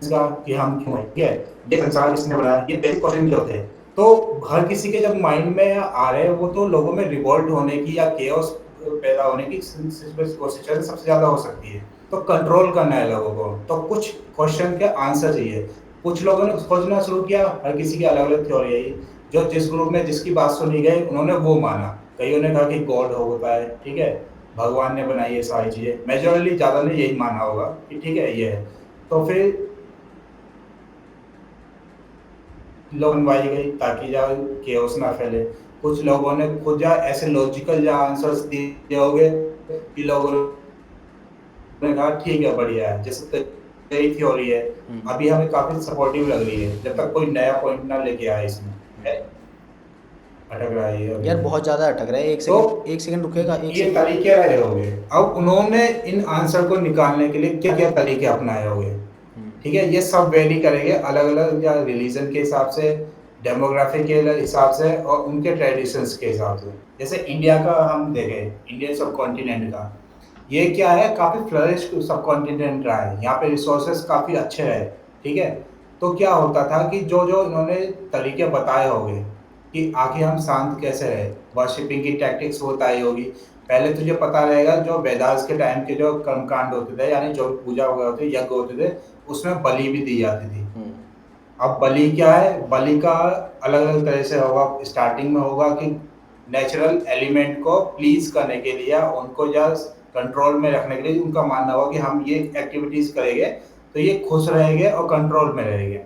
का, कि हम क्यों हैं, ठीक है, ये संसार किसने बनाया, ये बेसिक क्वेश्चन जो थे। तो हर किसी के जब माइंड में आ रहे हैं, वो तो लोगों में रिवोल्ट होने की या केओस पैदा होने की कोशिश सबसे ज्यादा हो सकती है। तो कंट्रोल करना है लोगों को, तो कुछ क्वेश्चन के आंसर चाहिए। कुछ लोगों ने खोजना शुरू किया, हर किसी की अलग अलग थ्योरी है, जो जिस ग्रुप में जिसकी बात सुनी गई उन्होंने वो माना। कईयों ने कहा कि गॉड होता है, ठीक है, भगवान ने बनाई ये सारी चीजें, मेजोरली ज्यादा ने यही माना होगा कि ठीक है ये है। तो फिर लोग बनवाई गई ताकि जाओ केओस ना फैले। कुछ लोगों ने खुद जा ऐसे लॉजिकल जा आंसर्स दिए होंगे कि लोगों ने कहा ठीक है बढ़िया है, जैसे तेरी थ्योरी है, अभी हमें काफी सपोर्टिव लग रही है, जब तक कोई नया पॉइंट ना लेके आए इसमें। अटक रहा है ये अभी यार भी। बहुत ज़्यादा अटक रहा है, तो एक सेकंड रुकेगा, एक ये सेकंड। तरीके रहे होंगे। अब उन्होंने इन आंसर को निकालने के लिए क्या क्या तरीके अपनाए होंगे, ठीक है। ये सब वेरी करेंगे अलग अलग, या रिलीजन के हिसाब से, डेमोग्राफी के हिसाब से, और उनके ट्रेडिशंस के हिसाब से। जैसे इंडिया का हम देखें, इंडियन सब कॉन्टिनेंट का, ये क्या है, काफी फ्लरिश सब कॉन्टिनेंट रहा है, यहाँ पे रिसोर्सेस काफी अच्छे रहे, ठीक है। तो क्या होता था कि जो जो इन्होंने तरीके बताए होंगे कि आखिर हम शांत कैसे रहे, वर्शिपिंग की टैक्टिक्स बताई होगी। पहले तुझे पता रहेगा जो वेदास के टाइम के जो कर्मकांड होते थे, यानी जो पूजा वगैरह होती है, यज्ञ होते थे, उसमें बलि भी दी जाती थी। अब बलि क्या है, बलि का अलग अलग तरह से होगा। स्टार्टिंग में होगा कि नेचुरल एलिमेंट को प्लीज करने के लिए, उनको जस्ट कंट्रोल में रखने के लिए उनका मानना होगा कि हम ये एक्टिविटीज करेंगे तो ये खुश रहेंगे और कंट्रोल में रहेंगे।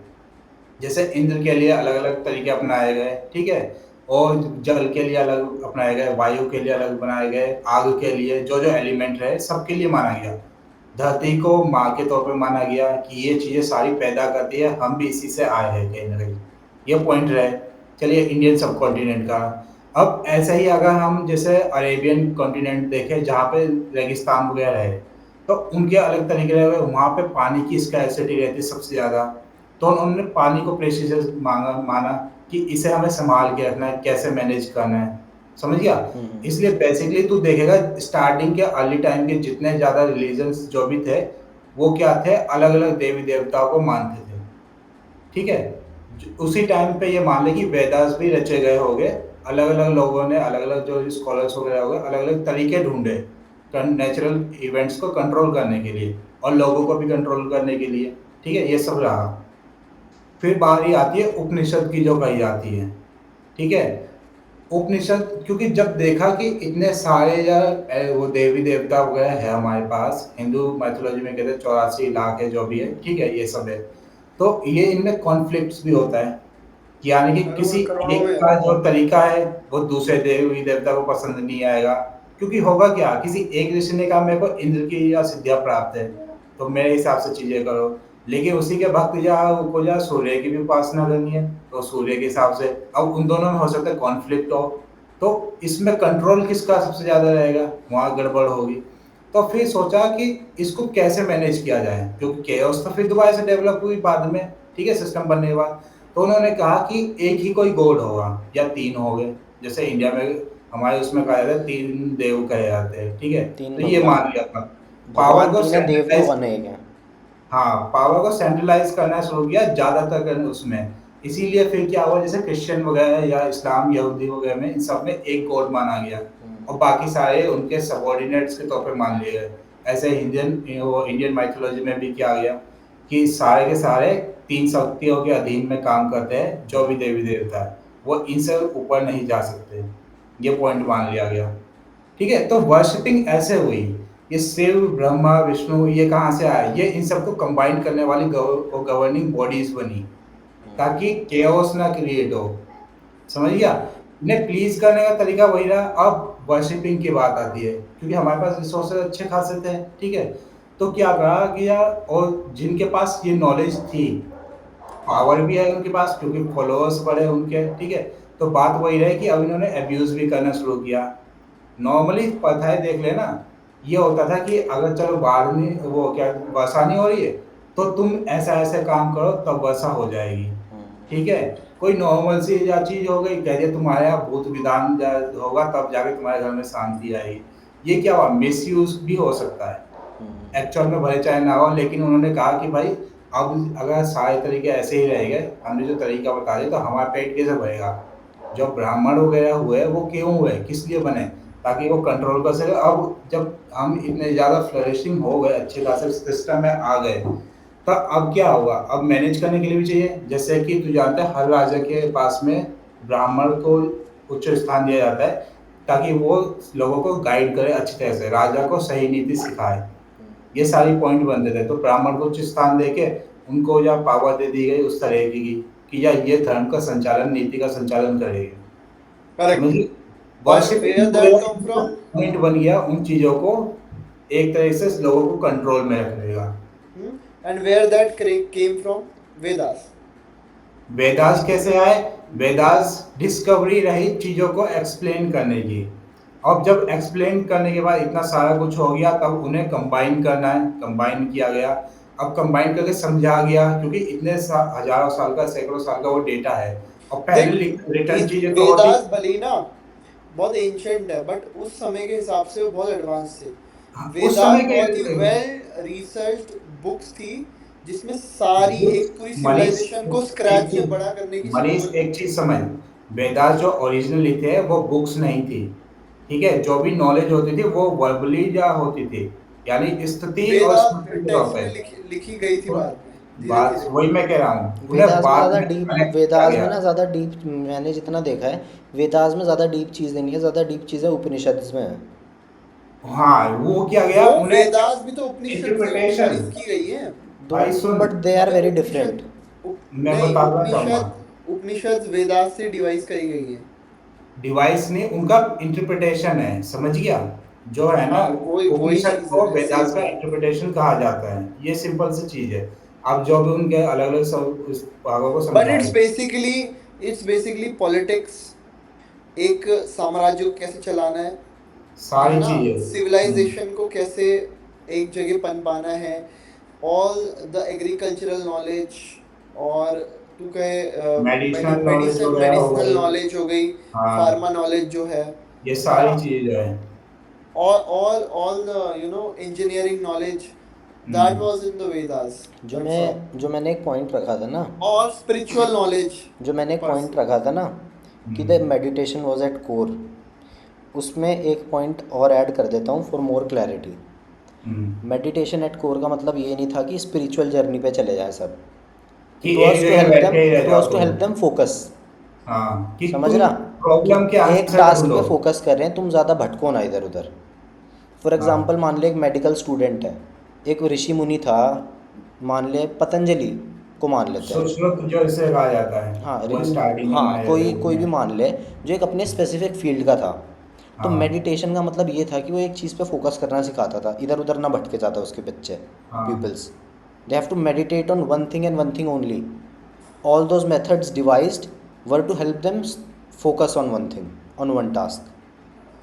जैसे इंद्र के लिए अलग अलग तरीके अपनाए गए, ठीक है, और जल के लिए अलग अपनाए गए, वायु के लिए अलग बनाए गए, आग के लिए, जो जो एलिमेंट रहे सबके लिए माना गया। धरती को माँ के तौर पे माना गया कि ये चीज़ें सारी पैदा करती है, हम भी इसी से आए हैं कहीं ना कहीं। ये पॉइंट रहे। चलिए इंडियन सब कॉन्टिनेंट का। अब ऐसा ही अगर हम जैसे अरेबियन कॉन्टिनेंट देखें जहाँ पे रेगिस्तान वगैरह है, तो उनके अलग तरीके रहे, वहाँ पे पानी की स्कैर्सिटी रहती है सबसे ज़्यादा। तो उन्होंने पानी को प्रेशियस माना कि इसे हमें संभाल के रखना है, कैसे मैनेज करना है। समझ गया? इसलिए बेसिकली तू देखेगा स्टार्टिंग के अर्ली टाइम के जितने ज़्यादा रिलीजन्स जो भी थे, वो क्या थे, अलग-अलग देवी-देवताओं को मानते थे। ठीक है? उसी टाइम पे ये मान लें कि वेदास भी रचे गए होंगे। अलग-अलग लोगों ने अलग-अलग जो स्कॉलर्स वगैरह हो गए, अलग-अलग तरीके ढूँढे नेचुरल इवेंट्स को कंट्रोल करने के लिए और लोगों को भी कंट्रोल करने के लिए। ठीक है? ये सब रहा। फिर बारी आती है उपनिषद की जो कही जाती है। ठीक है? उपनिषद क्योंकि जब देखा कि इतने सारे या वो देवी देवता वगैरह है हमारे पास, हिंदू मैथोलॉजी में कहते हैं 84 लाख है जो भी है, ठीक है, ये सब है। तो ये इनमें कॉन्फ्लिक्ट्स भी होता है कि यानी कि करोड़ किसी करोड़ों एक में का जो तरीका है वो दूसरे देवी देवता को पसंद नहीं आएगा। क्योंकि होगा क्या, किसी एक ऋषि ने कहा मेरे को इंद्र की या सिद्धियां प्राप्त है, तो मेरे हिसाब से चीजें करो। लेकिन उसी के भक्त को जा सूर्य की भी उपासना करनी है, तो सूर्य के हिसाब से अब उन दोनों में हो सकता है कॉन्फ्लिक्ट हो। तो इसमें कंट्रोल किसका सबसे ज्यादा रहेगा, वहां गड़बड़ होगी। तो फिर सोचा कि इसको कैसे मैनेज किया जाए, क्योंकि केओस तो फिर दोबारा से डेवलप हुई बाद में, ठीक है, सिस्टम बनने के बाद। तो उन्होंने कहा कि एक ही कोई गॉड होगा या तीन हो गए, जैसे इंडिया में हमारे उसमें कहा जाता है तीन देव कहे जाते हैं, ठीक है। तीन तो ये भगवान। मान लिया था। पावर भगवान को तीन है, देव तो सेंट्रलाइज, वन है, एक है। हाँ, पावर को सेंट्रलाइज करना शुरू किया ज्यादातर करने उसमें। इसीलिए फिर क्या हुआ, जैसे क्रिश्चियन वगैरह या इस्लाम यहूदी वगैरह में इन सब में एक गॉड माना गया और बाकी सारे उनके सबऑर्डिनेट्स के तौर पे मान लिए गए। ऐसे इंडियन माइथोलॉजी में भी किया गया कि सारे के सारे तीन शक्तियों के अधीन में काम करते हैं, जो भी देवी देवता है वो इनसे ऊपर नहीं जा सकते। ये पॉइंट मान लिया गया। ठीक है, तो वर्शिपिंग ऐसे हुई। ये शिव ब्रह्मा विष्णु ये कहाँ से आया, ये इन सबको कंबाइन करने वाली गवर्निंग बॉडीज बनी ताकि केओस ना क्रिएट हो। समझ गया? इन्हें प्लीज करने का तरीका वही रहा। अब वर्शिपिंग की बात आती है, क्योंकि हमारे पास रिसोर्सेज अच्छे खासे थे, ठीक है। तो क्या कहा गया, और जिनके पास ये नॉलेज थी, पावर भी है उनके पास क्योंकि फॉलोअर्स बड़े उनके, ठीक है। तो बात वही रहे कि अब इन्होंने अब्यूज भी करना शुरू किया। नॉर्मली प्रथाएं देख लेना, ये होता था कि अगर चलो बाढ़ नहीं, वो क्या, वर्षा नहीं हो रही है, तो तुम ऐसा ऐसे काम करो तब वर्षा हो जाएगी, ठीक है। कोई नॉर्मल सी या चीज हो गई, कह दिया तुम्हारे यहाँ भूत विधान होगा तब जाके तुम्हारे घर में शांति आएगी। ये क्या हुआ, मिस यूज भी हो सकता है, एक्चुअल में भले चाहे ना हो। लेकिन उन्होंने कहा कि भाई अब अगर सारे तरीके ऐसे ही रहेंगे, हमने जो तरीका बता दिया, तो हमारा पेट कैसे भरेगा। जो ब्राह्मण वगैरह हुए वो क्यों हुए, किस लिए बने, ताकि वो कंट्रोल कर सके। अब जब हम इतने ज़्यादा फ्लरिशिंग हो गए, अच्छे खासे सिस्टम में आ गए, तो अब क्या होगा, अब मैनेज करने के लिए भी चाहिए। जैसे कि तू जानता है हर राजा के पास में ब्राह्मण को उच्च स्थान दिया जाता है, ताकि वो लोगों को गाइड करे अच्छी तरह से, राजा को सही नीति सिखाए। ये सारी पॉइंट बनते थे। तो ब्राह्मण को उच्च स्थान देके उनको या पावर दे दी गई उस तरह की कि या ये धर्म का संचालन, नीति का संचालन करेगी। करेक्ट। समझिए, but where that come from, point बन गया उन चीजों को एक तरह से लोगों को कंट्रोल में रखने का। And where that came from, Vedas. Vedas कैसे आए, वेदास डिस्कवरी रही चीजों को एक्सप्लेन करने की। अब जब एक्सप्लेन करने के बाद इतना सारा कुछ हो गया, तब उन्हें कंबाइन करना है, कंबाइन किया गया। अब कंबाइन करके समझा गया, क्योंकि इतने हजारों साल का, सैकड़ों साल का वो डेटा है। और पहले रिटर्न चीजें तो होती, वेदास भले ही ना बहुत एंशिएंट है, बट उस समय के हिसाब से वो बहुत एडवांस थे। उस समय वेदास के बहुत ही वेल रिसर्च्ड बुक्स थी, जिसमें सारी एक पूरी सिविलाइजेशन को स्क्रैच से बड़ा करने की मनीष सोच। एक चीज समझ, वेदास जो ओरिजिनली थे वो बुक्स नहीं थी, ठीक है। जो भी नॉलेज होती थी वो वर्बली या होती थी, यानी स्तुति और वेदास स्मृति के तौर टेक्स्ट पे। में लिखी गई थी बाद में, धीरे बात धीरे। वही मैं कह रहा हूँ, उन्हें वेदास में बाद ज़्यादा में डीप, कनेक्ट किया वेदास में गया। ना ज़्यादा डीप, मैंने जितना देखा है वेदास में ज़्यादा डीप चीज़ नहीं है, ज़्यादा डीप चीज़ें उपनिषद में है। हाँ, वो किया गया, वो उन्हें वेदास भी तो उपनिषद से इंटरप्रिटेशन। उद्धृत की गई है। दो, भाई सुन, बट दे आर अगर वेरी उपनिषद डिफरेंट। मैं नहीं, बताना चाहूंगा, उपनिषद वेदास से डिवाइस करी गई है। डिवाइस नहीं, उनका इंटरप्रिटेशन है, समझ गया। जो है ना, हाँ, वही उपनिषद चीज को है, वेदास सेम का है। इंटरप्रिटेशन कहा जाता है। ये सिंपल सी चीज है। अब जो भी उनके अलग अलग सब उस भागों को बट समझाया। इट्स बेसिकली पॉलिटिक्स, एक साम्राज्य को कैसे चलाना है सारी ना, चीजें। सिविलाइजेशन को कैसे एक जगह पनपाना है, ऑल द एग्रीकल्चरल नॉलेज, और तू कहे मेडिसिनल नॉलेज वगैरह हो मेडिसिनल गई। नॉलेज हो गई, हाँ, फार्मा नॉलेज जो ये है सारी ना, चीज जो है। all the engineering knowledge that hmm. was in the Vedas. That's all. जो मैंने एक पॉइंट रखा था ना, और spiritual knowledge जो मैंने एक per पॉइंट se. रखा था ना कि the hmm. Meditation was at core, उसमें एक पॉइंट और ऐड कर देता हूँ for more clarity. Hmm. Meditation eight core का मतलब ये नहीं था कि स्पिरिचुअल जर्नी पे चले जाए सब। कि एक जगह बैठ के ही रह इट जाओ वाज टू तुम। Help them focus. हाँ, कि समझ तुम रहा कि प्रॉब्लम के एक आंसर टास्क ढूंढो। पे फोकस कर रहे हैं, तुम ज़्यादा भटको ना इधर उधर। फॉर एग्जांपल हाँ, मान ले एक मेडिकल स्टूडेंट है, एक ऋषि मुनि था, मान ले पतंजलि को मान लेते हैं। सुश्रुत जो इसे कहा जाता है, हाँ वो स्टार्टिंग में हाँ, माने जाते कोई हैं कोई भी उसमें। मान ले जो एक अपने स्पेसिफिक फील्ड का था। तो हाँ। मेडिटेशन का मतलब ये था कि वो एक चीज़ पे फोकस करना सिखाता था, इधर उधर ना भटके जाता उसके बच्चे, हाँ। Peoples. They have to meditate on one thing and one thing only. All those methods devised were to help them focus on one thing, on one task.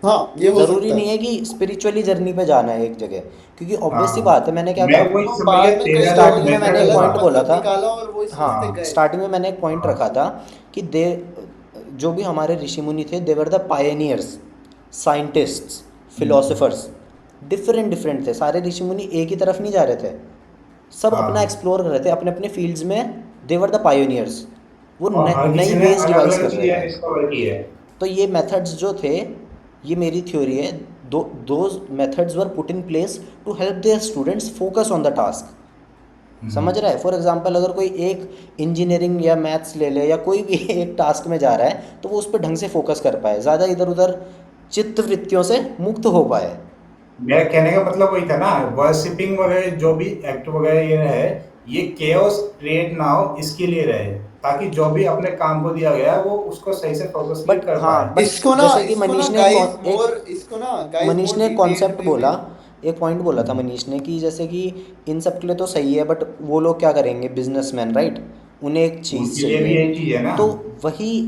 हाँ, ये हो ज़रूरी सकता नहीं है। है कि स्पिरिचुअली जर्नी पे जाना है एक जगह, क्योंकि ऑब्वियस सी हाँ, बात है, मैंने क्या मैं कहा। वही तो समझ गया, बाद में कई तेरा जो लोगों स्टार्टिंग ने में इसका मैंने मेथड एक था। गलत पॉइंट बोला मतलब था। निकाला और वो इस रास्ते हाँ, गए। स्टार्टिंग में मैंने एक पॉइंट हाँ। रखा था कि दे, जो भी हमारे ऋषि मुनि थे, they were the pioneers, scientists, hmm. Philosophers. Different different थे सारे ऋषि मुनि, एक ही तरफ नहीं जा रहे थे। सब अपना हाँ, एक्सप्लोर कर रहे थे अपने अपने फील्ड्स में। देवर द पायोनियर्स। वो और हर किसी नई ने वेज अलग डिवाइस अलग कर रहे चीजें थे। डिस्कवर की है। तो ये मेथड्स जो थे, ये मेरी थ्योरी है, those methods were put in place to help their students focus on the task. समझ रहा है? फॉर एग्जांपल अगर कोई एक इंजीनियरिंग या मैथ्स ले ले या कोई भी एक टास्क में जा रहा है, तो वो उस पर ढंग से फोकस कर पाए, ज़्यादा इधर उधर चित्त वृत्तियों से मुक्त हो पाए। मेरा कहने का मतलब वही था ना, वर्शिपिंग वगैरह जो भी एक्ट वगैरह ये रहे, ये केओस क्रिएट ना हो इसके लिए रहे, ताकि जो भी अपने काम को दिया गया है वो उसको सही से फोकसली बट कर पाए। हाँ, बट जैसे कि मनीष ने गाइस मनीष मोर ने एक डिटेल्ड कॉन्सेप्ट वे बोला, में। एक पॉइंट बोला था हम्म। मनीष ने कि जैसे कि इन सब के लिए तो सही है, बट वो लोग क्या करेंगे, बिजनेसमैन, राइट? उन्हें एक चीज़ उनके लिए भी चाहिए। यही चीज है ना। तो वही,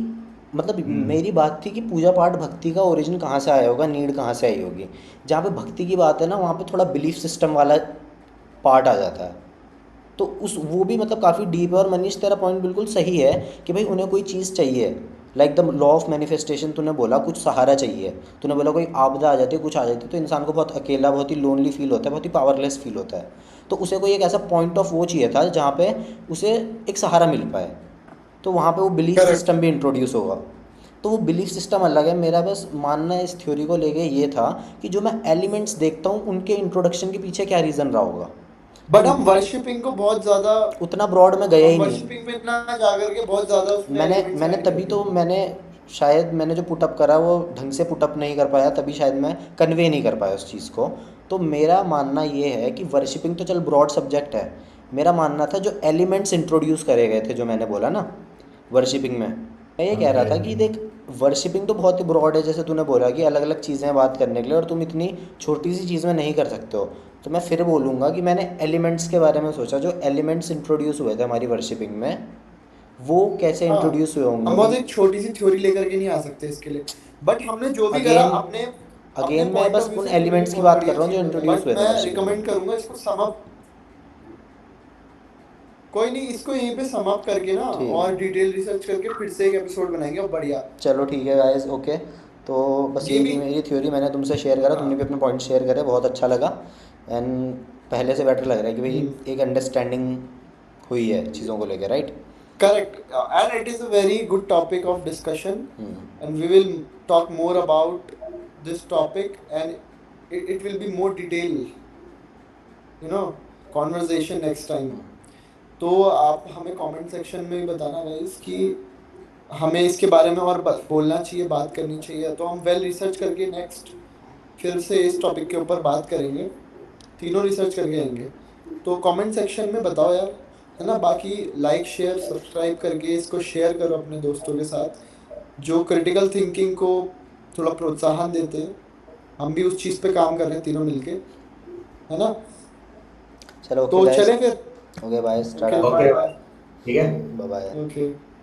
मतलब हम्म। मेरी बात थी कि पूजा पाठ भक्ति का ओरिजिन कहाँ से आया होगा, नीड कहाँ से आई होगी। जहाँ पे भक्ति की बात है ना, वहाँ पे थोड़ा बिलीफ सिस्टम वाला पार्ट आ जाता है। तो उस वो भी मतलब काफ़ी डीप है। और मनीष तेरा पॉइंट बिल्कुल सही है कि भाई उन्हें कोई चीज़ चाहिए, like the law of manifestation. तूने बोला कुछ सहारा चाहिए, तूने बोला कोई आपदा आ जाती है, कुछ आ जाती है, तो इंसान को बहुत अकेला, बहुत ही लोनली फील होता है, बहुत ही पावरलेस फील होता है। तो उसे कोई एक ऐसा पॉइंट ऑफ वो चाहिए था जहाँ पे उसे एक सहारा मिल पाए। तो वहाँ पे वो बिलीफ करेक्ट। सिस्टम भी इंट्रोड्यूस होगा। तो वो बिलीफ सिस्टम अलग है। मेरा बस मानना इस थ्योरी को लेके ये था कि जो मैं एलिमेंट्स देखता हूँ उनके इंट्रोडक्शन के पीछे क्या रीज़न रहा होगा। बट तो हम वर्शिपिंग को बहुत ज्यादा, उतना ब्रॉड में गया हम ही नहीं। वर्शिपिंग में इतना जा करके बहुत ज्यादा उसमें मैंने एलिमेंट्स मैंने ऐड कर तभी दिए। तो मैंने शायद मैंने जो पुटअप करा वो ढंग से पुटअप नहीं कर पाया, तभी शायद मैं कन्वे नहीं कर पाया उस चीज़ को। तो मेरा मानना ये है कि वर्शिपिंग तो चल ब्रॉड सब्जेक्ट है। मेरा मानना था जो एलिमेंट्स इंट्रोड्यूस करे गए थे, जो मैंने बोला ना वर्शिपिंग में, मैं ये कह रहा ओके। था कि देख, वर्शिपिंग तो बहुत ही ब्रॉड है, जैसे तूने बोला कि अलग अलग चीज़ें हैं बात करने के लिए, और तुम इतनी छोटी सी चीज़ में नहीं कर सकते हो। तो मैं फिर बोलूँगा कि मैंने एलिमेंट्स के बारे में सोचा, जो एलिमेंट्स इंट्रोड्यूस हुए थे हमारी वर्शिपिंग में, वो कैसे हाँ, इंट्रोड्यूस हुए हम होंगे बहुत कि एक छोटी सी थ्योरी लेकर के नहीं आ सकते इसके लिए। बट हमने जो भी करा अगेन अपने अपने अगेन मैं पॉइंट ऑफ बस व्यू उन से हमने भी एलिमेंट्स की बहुत बात कर बढ़िया रहा हूँ जो चीज बताई। इंट्रोड्यूस बट हुए थे मैं वर्शिपिंग में। रिकमेंड करूंगा इसको सम अप, कोई नहीं, इसको यहीं पे सम अप करके ना ठीक, और डिटेल रिसर्च करके फिर से एक एपिसोड बनाएंगे और बढ़िया। चलो ठीक है गाइस, ओके। तो बस ये यही भी। थी मेरी थ्योरी, मैंने तुमसे शेयर करा, तुमने भी हाँ। अपने पॉइंट शेयर करे, बहुत अच्छा लगा। एंड पहले से बेटर लग रहा है कि भाई हम्म। एक अंडरस्टैंडिंग हुई है चीज़ों को लेकर, right? Correct. And it is a very good topic of discussion. And we will talk more about this topic, and it will be more detailed, you know, conversation next time. तो आप हमें comment section में भी बताना guys कि हमें इसके बारे में और बोलना चाहिए, बात करनी चाहिए, तो हम well research करके next फिर से इस टॉपिक के ऊपर बात करेंगे, तीनों रिसर्च करके आएंगे। तो कमेंट सेक्शन में बताओ यार, है ना। बाकी लाइक शेयर सब्सक्राइब करके इसको शेयर करो अपने दोस्तों के साथ जो क्रिटिकल थिंकिंग को थोड़ा प्रोत्साहन देते हैं। हम भी उस चीज़ पे काम कर रहे हैं तीनों मिलके, है ना? चलो तो ओके गाइस, चलें फिर। Okay bye, okay tata, bye okay bye. ठीक है। Bye bye. ओके।